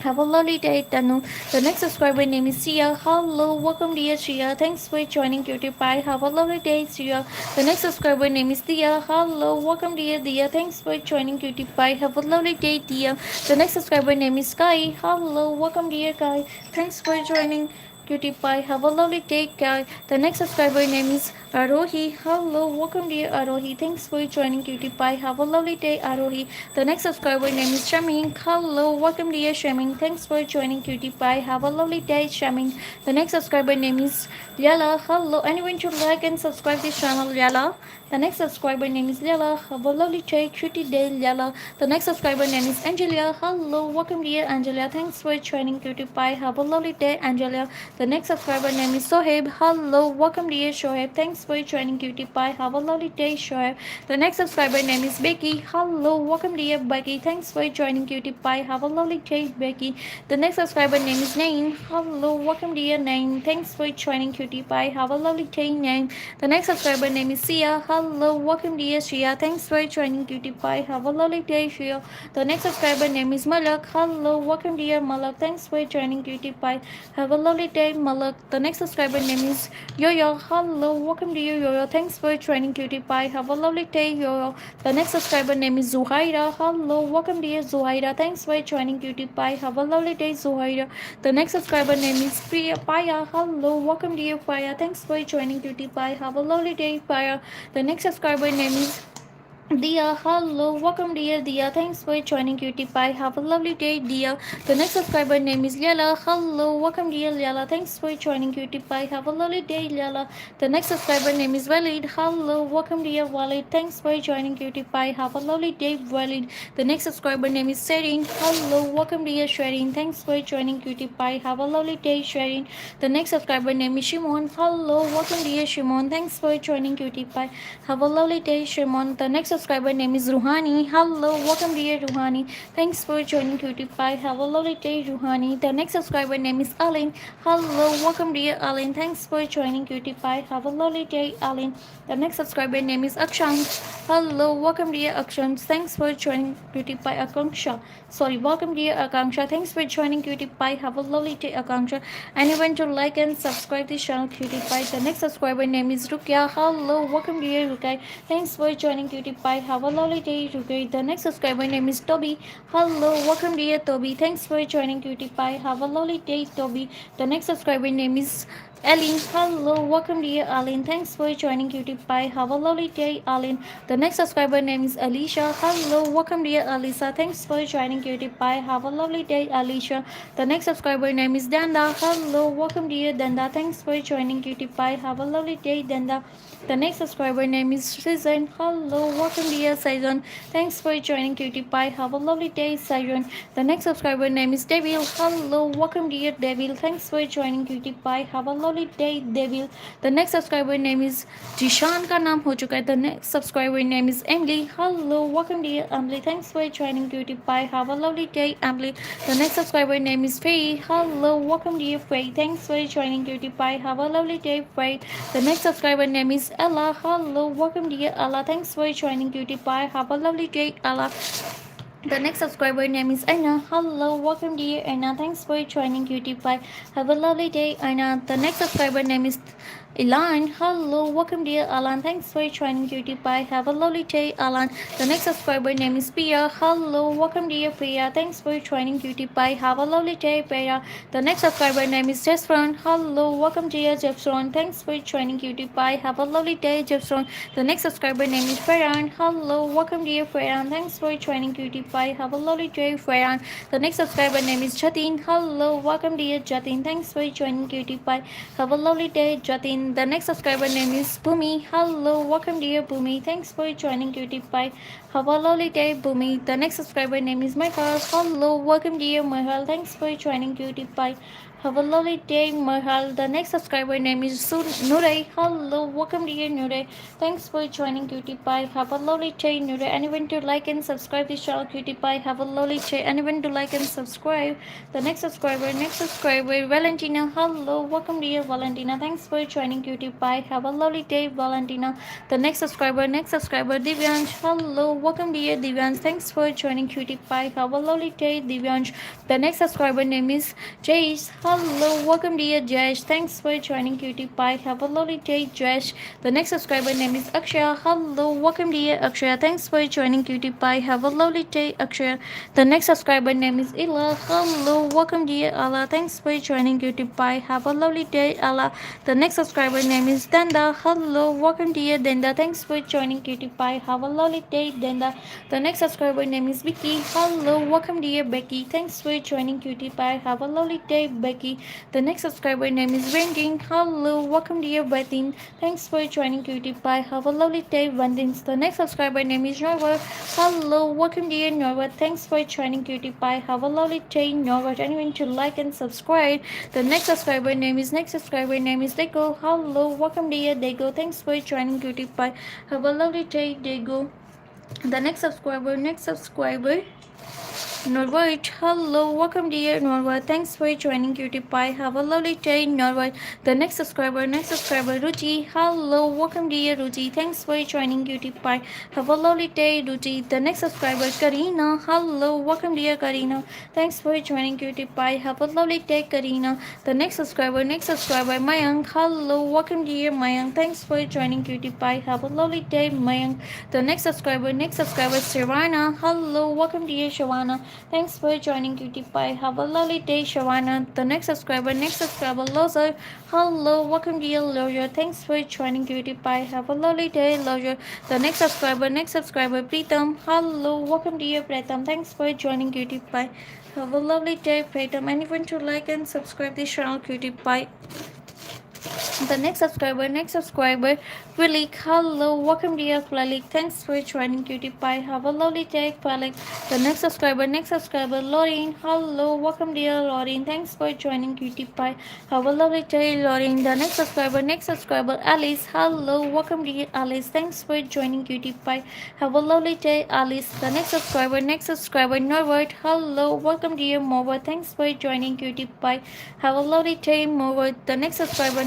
Have a lovely day, Tanu. The next subscriber name is Sia. Hello, welcome dear Sia. Thanks for joining Cutie Pie. Have a lovely day, Sia. The next subscriber name is Dia. Hello, welcome dear Dia. Thanks for joining Cutie Pie. Have a lovely day, Dia. The next subscriber name is Kai. Hello, welcome dear Kai. Thanks for joining Cutie Pie. Have a lovely day, Kai. The next subscriber name is Arohi. Hello, welcome dear Arohi. Thanks for joining Cutie Pie. Have a lovely day, Arohi. The next subscriber name is Shamin. Hello, welcome dear Shamin. Thanks for joining Cutie Pie. Have a lovely day, Shamin. The next subscriber name is Liala. Hello, anyone should like and subscribe this channel, Liala. The next subscriber name is Liala. Have a lovely day, cutie day, Liala. The next subscriber name is Angelia. Hello, welcome dear Angelia. Thanks for joining Cutie Pie. Have a lovely day, Angelia. The next subscriber name is Soheb. Hello, welcome dear Shoaib. Thanks for joining Cutie Pie. Have a lovely day, Shoaib. The next subscriber name is Becky. Hello, welcome dear Becky. Thanks for joining Cutie Pie. Have a lovely day, Becky. The next subscriber name is Nain. Hello, welcome dear Nain. Thanks for joining Cutie Pie. Have a lovely day, Nain. The next subscriber name is Sia. Hello, welcome dear Shia. Thanks for joining Cutie Pie. Have a lovely day, Shia. The next subscriber name is Malak. Hello, welcome dear Malak. Thanks for joining Cutie Pie. Have a lovely day, Malak. The next subscriber name is Yo-Yo. Hello, welcome dear Yo-Yo. Thanks for joining Cutie Pie. Have a lovely day, Yo-Yo. The next subscriber name is Zuhaira. Hello, welcome dear Zuhaira. Thanks for joining Cutie Pie. Have a lovely day, Zuhaira. The next subscriber name is Paya. Hello, welcome dear Paya. Thanks for joining Cutie Pie. Have a lovely day, Paya. The next subscriber name is Dia. Hello, welcome dear Dia. Thanks for joining Cutie Pie. Have a lovely day, Dia. The next subscriber name is Liala. Hello, welcome dear Liala. Thanks for joining Cutie Pie. Have a lovely day, Liala. The next subscriber name is Walid. Hello, welcome dear Walid. Thanks for joining Cutie Pie. Have a lovely day, Walid. The next subscriber name is Sherin. Hello, welcome dear Sherin. Thanks for joining Cutie Pie. Have a lovely day, Sherin. The next subscriber name is Shimon. Hello, welcome dear Shimon. Thanks for joining Cutie Pie. Have a lovely day, Shimon. The next subscriber name is Ruhani. Hello, welcome dear Ruhani. Thanks for joining Cutie Pie. Have a lovely day, Ruhani. The next subscriber name is Alin. Hello, welcome dear Alin. Thanks for joining Cutie Pie. Have a lovely day, Alin. The next subscriber name is Akshan. Hello, welcome dear Akshan. Thanks for joining Cutie Pie. Akanksha. Sorry, welcome dear Akanksha. Thanks for joining Cutie Pie. Have a lovely day, Akanksha. And even to like and subscribe this channel, Cutie Pie. The next subscriber name is Rukia. Hello, welcome dear Rukai. Thanks for joining Cutie Pie. Have a lovely day, Rukai. The next subscriber name is Toby. Hello, welcome dear Toby. Thanks for joining Cutie Pie. Have a lovely day, Toby. The next subscriber name is Aline. Hello, welcome dear Aline. Thanks for joining Cutie Pie. Have a lovely day, Aline. The next subscriber name is Alicia. Hello, welcome dear Alisa. Thanks for joining Cutie Pie. Have a lovely day, Alicia. The next subscriber name is Danda. Hello, welcome dear Danda. Thanks for joining Cutie Pie. Have a lovely day, Danda. The next subscriber name is Season. Hello, welcome dear Season. Thanks for joining Cutie Pie. Have a lovely day, Season. The next subscriber name is Devil. Hello, welcome dear Devil. Thanks for joining Cutie Pie. Have a lovely day, Devil. The next subscriber name is Jishan का नाम हो चुका है. The next subscriber name is Emily. Hello, welcome dear Emily. Thanks for joining Cutie Pie. Have a lovely day, Emily. The next subscriber name is Faye. Hello, welcome dear Faye. Thanks for joining Cutie Pie. Have a lovely day, Faye. The next subscriber name is Ella. Hello, welcome dear Ella. Thanks for joining Cutie Pie. Have a lovely day, Ella. The next subscriber name is Anna. Hello, welcome dear Anna. Thanks for joining Cutie Pie. Have a lovely day, Anna. The next subscriber name is Elan, hello, welcome dear Alan. Thanks for joining Cutie Pie. Have a lovely day, Alan. The next subscriber name is Pia. Hello, welcome dear Pia. Thanks for joining Cutie Pie. Have a lovely day, Pia. The next subscriber name is Jeffron. Hello, welcome dear Jeffron. Thanks for joining Cutie Pie. Have a lovely day, Jeffron. The next subscriber name is Ferran. Hello, welcome dear Ferran. Thanks for joining Cutie Pie. Have a lovely day, Ferran. The next subscriber name is Jatin. Hello, welcome dear Jatin. Thanks for joining Cutie Pie. Have a lovely day, Jatin. The next subscriber name is Bhumi. Hello, welcome dear Bhumi. Thanks for joining Cutie Pie. Have a lovely day, Bhumi. The next subscriber name is Michael. Hello, welcome dear Michael. Thanks for joining Cutie Pie. Have a lovely day, Mahal. The next subscriber name is Nuray. Hello, welcome dear Nuray. Thanks for joining Cutie Pie. Have a lovely day, Nuray. Anyone to like and subscribe this channel, Cutie Pie. Have a lovely day. Anyone to like and subscribe. The next subscriber, Valentina. Hello, welcome dear Valentina. Thanks for joining Cutie Pie. Have a lovely day, Valentina. The next subscriber, Divyansh. Hello, welcome dear Divyansh. Thanks for joining Cutie Pie. Have a lovely day, Divyansh. The next subscriber name is Jace. Hello, welcome dear Jash. Thanks for joining Cutie Pie. Have a lovely day, Jash. The next subscriber name is Akshaya. Hello, welcome dear Akshaya. Thanks for joining Cutie Pie. Have a lovely day, Akshaya. The next subscriber name is Ella. Hello, welcome dear Ella. Thanks for joining Cutie Pie. Have a lovely day, Ella. The next subscriber name is Danda. Hello, welcome dear Danda. Thanks for joining Cutie Pie. Have a lovely day, Danda. The next subscriber name is Vicky. Hello, welcome dear Becky. Thanks for joining Cutie Pie. Have a lovely day, Becky. The next subscriber name is Vending. Hello, welcome dear Bethin. Thanks for joining Cutie Pie. Have a lovely day, Vendings. The next subscriber name is Norwood. Hello, welcome dear Norwood. Thanks for joining Cutie Pie. Have a lovely day, Norwood. Anyone to like and subscribe. The next subscriber name is Dego. Hello, welcome dear Dego. Thanks for joining Cutie Pie. Have a lovely day, Dego. The next subscriber, Norwood. Hello, welcome dear Norwood. Thanks for joining Cutie Pie. Have a lovely day, Norwood. The next subscriber, Ruchi. Hello, welcome dear Ruchi. Thanks for joining Cutie Pie. Have a lovely day, Ruchi. The next subscriber, Karina. Hello, welcome dear Karina. Thanks for joining Cutie Pie. Have a lovely day, Karina. The next subscriber, Mayank. Hello, welcome dear Mayank. Thanks for joining Cutie Pie. Have a lovely day, Mayank. The next subscriber, Shavana. Hello, welcome dear Shavana. Thanks for joining Cutie Pie. Have a lovely day, Shavana. The next subscriber, Lozer. Hello, welcome dear Lozer. Thanks for joining Cutie Pie. Have a lovely day, Lozer. The next subscriber, Pritam. Hello, welcome dear Pritam. Thanks for joining Cutie Pie. Have a lovely day, Pritam. Anyone to like and subscribe this channel, Cutie Pie. The next subscriber, Kwalik. Hello, welcome dear Kwalik. Thanks for joining Cutie Pie. Have a lovely day, Kwalik. The next subscriber, Lauren. Hello, welcome dear Lauren. Thanks for joining Cutie Pie. Have a lovely day, Lauren. The next subscriber, Alice. Hello, welcome dear Alice. Thanks for joining Cutie Pie. Have a lovely day, Alice. The next subscriber, Norwood. Hello, welcome dear Morwood. Thanks for joining Cutie Pie. Have a lovely day, Morwood. The next subscriber,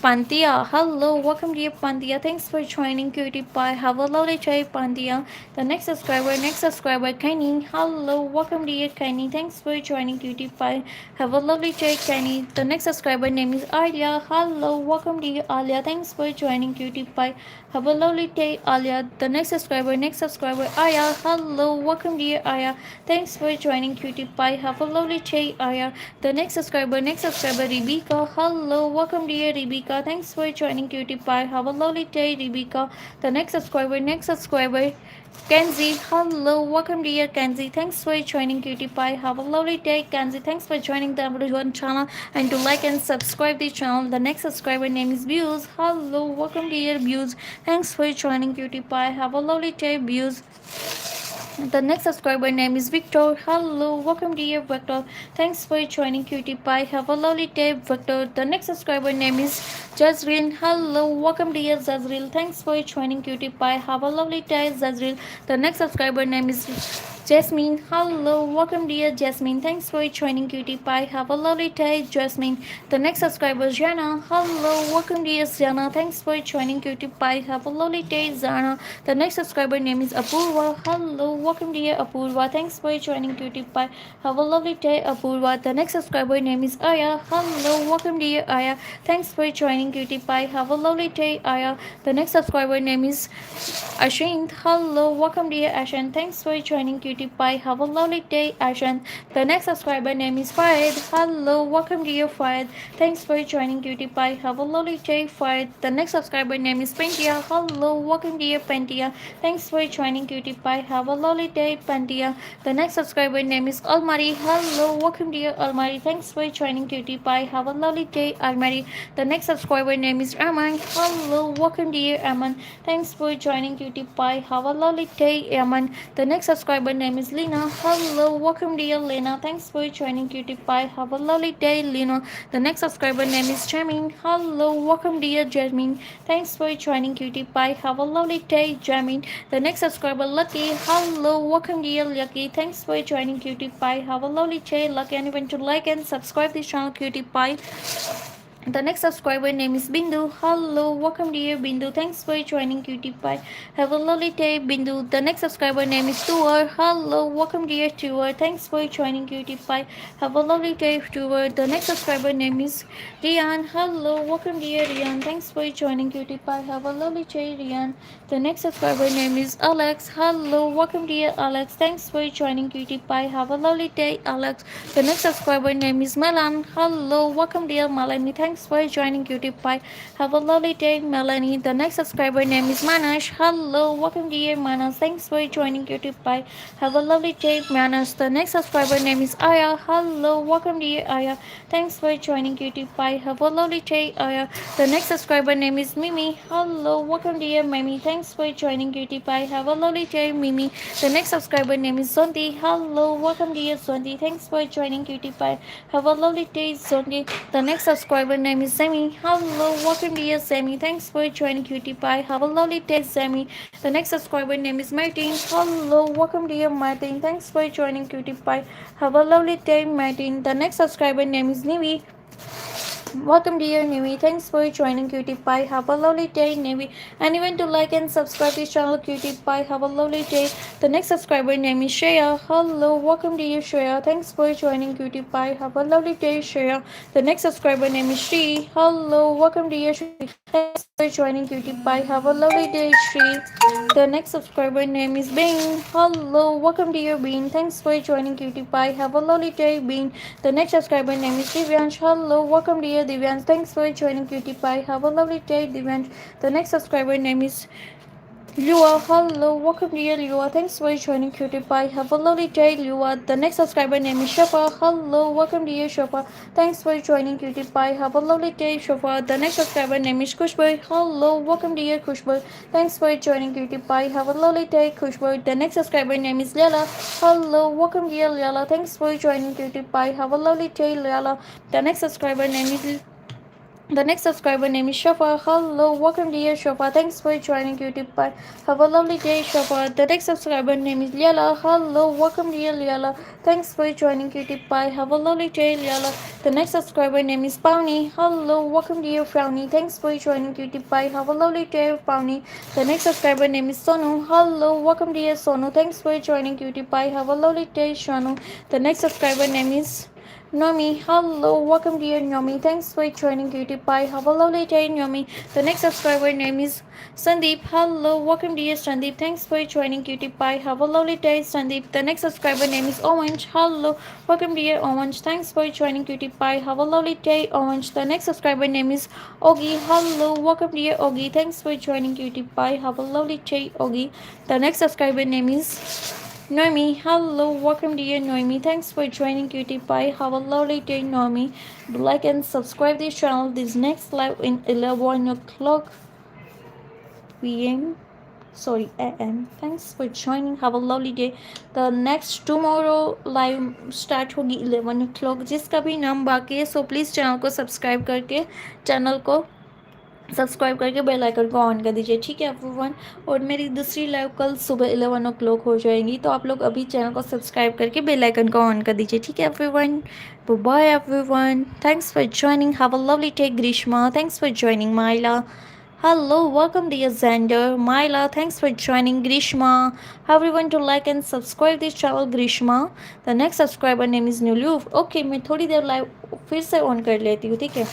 Pantia. Hello, welcome dear Pantia. Thanks for joining Cutie Pie. Have a lovely day, Pantia. The next subscriber, Kenny. Hello, welcome dear Kenny. Thanks for joining Cutie Pie. Have a lovely day, Kenny. The next subscriber name is Alia. Hello, welcome dear Alia. Thanks for joining Cutie Pie. Have a lovely day, Alia. The next subscriber, Aya. Hello, welcome dear Aya. Thanks for joining Cutie Pie. Have a lovely day, Aya. The next subscriber, Rebecca. Hello, welcome dear Rebecca. Thanks for joining Cutie Pie. Have a lovely day, Rebecca. The next subscriber, Kenzie. Hello, welcome dear Kenzie. Thanks for joining Cutie Pie. Have a lovely day, Kenzie. Thanks for joining the Amrujan channel and to like and subscribe the channel. The next subscriber name is Views. Hello, welcome dear Views. Thanks for joining Cutie Pie. Have a lovely day, Views. The next subscriber name is Victor. Hello, welcome dear Victor. Thanks for joining Cutie Pie. Have a lovely day, Victor. The next subscriber name is Jazreel. Hello, welcome dear Jazreel. Thanks for joining Cutie Pie. Have a lovely day, Jazreel. The next subscriber name is Jasmine, hello, welcome dear Jasmine. Thanks for joining Cutie Pie. Have a lovely day, Jasmine. The next subscriber is Jana. Hello, welcome dear Jana. Thanks for joining Cutie Pie. Have a lovely day, Jana. The next subscriber name is Apurva. Hello, welcome dear Apurva. Thanks for joining Cutie Pie. Have a lovely day, Apurva. The next subscriber name is Aya. Hello, welcome dear Aya. Thanks for joining Cutie Pie. Have a lovely day, Aya. The next subscriber name is Ashant. Hello, welcome dear Ashant. Thanks for joining Cutie Pie. Have a lovely day, Ashant. The next subscriber name is Fayed. Hello, welcome dear Fayed. Thanks for joining Cutie Pie. Have a lovely day, Fayed. The next subscriber name is Pentia. Hello, welcome dear Pentia. Thanks for joining Cutie Pie. Have a lovely day, Pentia. The next subscriber name is Almari. Hello, welcome dear Almari. Thanks for joining Cutie Pie. Have a lovely day, Almari. The next subscriber name is Aman. Hello, welcome dear Aman. Thanks for joining Cutie Pie. Have a lovely day, Aman. The next subscriber name is Lena. Hello, welcome dear Lena. Thanks for joining Cutie Pie. Have a lovely day, Lena. The next subscriber name is Jamin. Hello, welcome dear Jasmine. Thanks for joining Cutie Pie. Have a lovely day, Jamin. The next subscriber Lucky. Hello, welcome dear Lucky. Thanks for joining Cutie Pie. Have a lovely day, Lucky. And even to like and subscribe this channel, Cutie Pie. The next subscriber name is Bindu. Hello, welcome dear Bindu. Thanks for joining Cutie Pie. Have a lovely day, Bindu. The next subscriber name is Tuar. Hello, welcome dear Tuar. Thanks for joining Cutie Pie. Have a lovely day, Tuar. The next subscriber name is Rian. Hello, welcome dear Rian. Thanks for joining Cutie Pie. Have a lovely day, Rian. The next subscriber name is Alex. Hello, welcome dear Alex. Thanks for joining Cutie Pie. Have a lovely day, Alex. The next subscriber name is Melan. Hello, welcome dear Melanie. Thanks for joining Cutie Pie. Have a lovely day, Melanie. The next subscriber name is Manas. Hello, welcome dear Manas. Thanks for joining Cutie Pie. Have a lovely day, Manas. The next subscriber name is Aya. Hello, welcome dear Aya. Thanks for joining Cutie Pie. Have a lovely day, Aya. The next subscriber name is Mimi. Hello, welcome dear Mimi. Thanks for joining Cutie Pie. Have a lovely day, Mimi. The next subscriber name is Zonti. Hello, welcome dear Zonti. Thanks for joining Cutie Pie. Have a lovely day, Zonti. The next subscriber name is Sammy. Hello, welcome dear Sammy. Thanks for joining Cutie Pie. Have a lovely day, Sammy. The next subscriber name is Martin. Hello, welcome dear Martin. Thanks for joining Cutie Pie. Have a lovely day, Martin. The next subscriber name is Nivi. Welcome dear Nivi. Thanks for joining Cutie Pie. Have a lovely day, Nivi. And even to like and subscribe this channel, Cutie Pie. Have a lovely day. The next subscriber name is Shreya. Hello, welcome dear Shreya. Thanks for joining Cutie Pie. Have a lovely day, Shreya. The next subscriber name is Shri. Hello, welcome dear Shri. Thanks for joining Cutie Pie. Have a lovely day, Shri. The next subscriber name is Bean. Hello, welcome dear Bean. Thanks for joining Cutie Pie. Have a lovely day, Bean. The next subscriber name is Divyansh. Hello, welcome dear Divyansh. Thanks for joining Cutie Pie. Have a lovely day, Divyansh. The next subscriber name is Lua. Hello, welcome dear Lua. Thanks for joining Cutie Pie. Have a lovely day, Lua. The next subscriber name is Shafa. Hello, welcome dear Shafa. Thanks for joining Cutie Pie. Have a lovely day, Shafa. The next subscriber name is Kushbu. Hello, welcome dear Kushbu. Thanks for joining Cutie Pie. Have a lovely day, Kushbu. The next subscriber name is Lala. Hello, welcome dear Lala. Thanks for joining Cutie Pie. Have a lovely day, Lala. The next subscriber name is Shafa. Hello, welcome dear Shafa. Thanks for joining Cutie Pie. Have a lovely day, Shafa. The next subscriber name is Liala. Hello, welcome dear Liala. Thanks for joining Cutie Pie. Have a lovely day, Liala. The next subscriber name is Pawnee. Hello, welcome dear Pawnee. Thanks for joining Cutie Pie. Have a lovely day, Pawnee. The next subscriber name is Sonu. Hello, welcome dear Sonu. Thanks for joining Cutie Pie. Have a lovely day, Sonu. The next subscriber name is Nomi. Hello, welcome dear Nomi. Thanks for joining Cutie Pie. Have a lovely day, Nomi. The next subscriber name is Sandeep. Hello, welcome dear Sandeep. Thanks for joining Cutie Pie. Have a lovely day, Sandeep. The next subscriber name is Orange. Hello, welcome dear Orange. Thanks for joining Cutie Pie. Have a lovely day, Orange. The next subscriber name is Ogi. Hello, welcome dear Ogi. Thanks for joining Cutie Pie. Have a lovely day, Ogi. The next subscriber name is Noemi. Hello, welcome dear Noemi. Thanks for joining Cutie Pie. Have a lovely day, Noemi. Do like and subscribe this channel. This next live in 11 o'clock p.m. Sorry, a.m. Thanks for joining. Have a lovely day. The next tomorrow live start होगी 11 o'clock. जिसका भी नाम बाकी है, so please channel को subscribe करके channel को subscribe करके बेल आइकन को ऑन कर दीजिए, ठीक है एवरीवन। और मेरी दूसरी लाइव कल सुबह 11 o'clock हो जाएंगी, तो आप लोग अभी चैनल को सब्सक्राइब करके बेल आइकन को ऑन कर दीजिए, ठीक है everyone. Bye everyone, thanks for joining, have a lovely day. Grishma, thanks for joining. Maila, hello, welcome dear Xander. Myla, thanks for joining. Grishma, everyone to like and subscribe this channel. Grishma, the next subscriber name is Nulu. Okay, मैं थोड़ी देर live फिर से on कर लेती हूँ, ठीक है।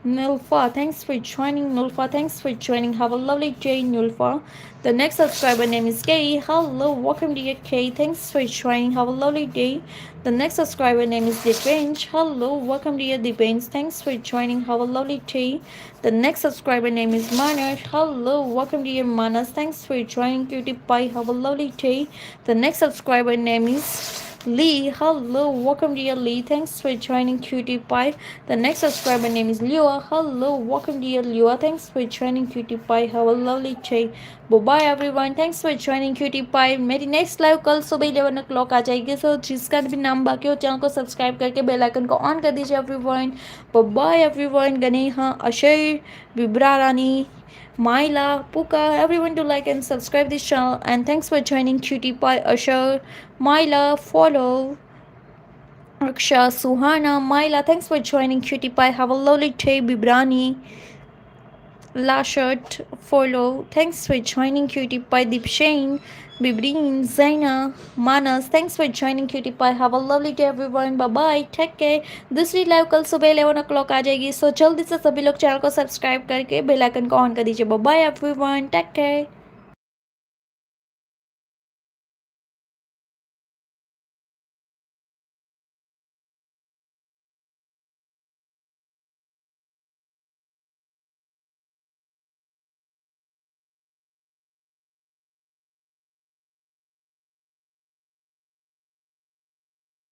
Nulfa, thanks for joining. Nulfa, thanks for joining. Have a lovely day, Nulfa. The next subscriber name is Kay. Hello, welcome to your Kay. Thanks for joining. Have a lovely day. The next subscriber name is Dipanj. Hello, welcome to your Dipanj. Thanks for joining. Have a lovely day. The next subscriber name is Manas. Hello, welcome to your Manas. Thanks for joining. Cutie Pie. Have a lovely day. The next subscriber name is Lee, hello, welcome dear Lee. Thanks for joining Cutie Pie. The next subscriber name is Lua. Hello, welcome dear Lua. Thanks for joining Cutie Pie. Have a lovely day. Bye bye everyone. Thanks for joining Cutie Pie. मेरी next live कल सुबह 11 o'clock आ जाएगी, सो जिसका भी नाम बाकी हो channel को सब्सक्राइब करके बेल आइकन को ऑन कर दीजिए एवरीवन। Bye bye everyone. गनेहा, अशय, विब्रा Rani, Myla, Puka, everyone to like and subscribe this channel, and thanks for joining Cutie Pie, Usher, Myla, follow, Raksha, Suhana, Myla, thanks for joining Cutie Pie, have a lovely day, Bibrani, Lashert, follow, thanks for joining Cutie Pie, Dipshane, Bibrin, Zaina, Manas, thanks for joining Cutie Pie, have a lovely day everyone, bye bye, take care। दूसरी live कल सुबह 11 o'clock आ जाएगी, सो जल्दी से सभी लोग channel को subscribe करके बेल आइकन को ऑन कर दीजिए। Bye bye everyone, take care.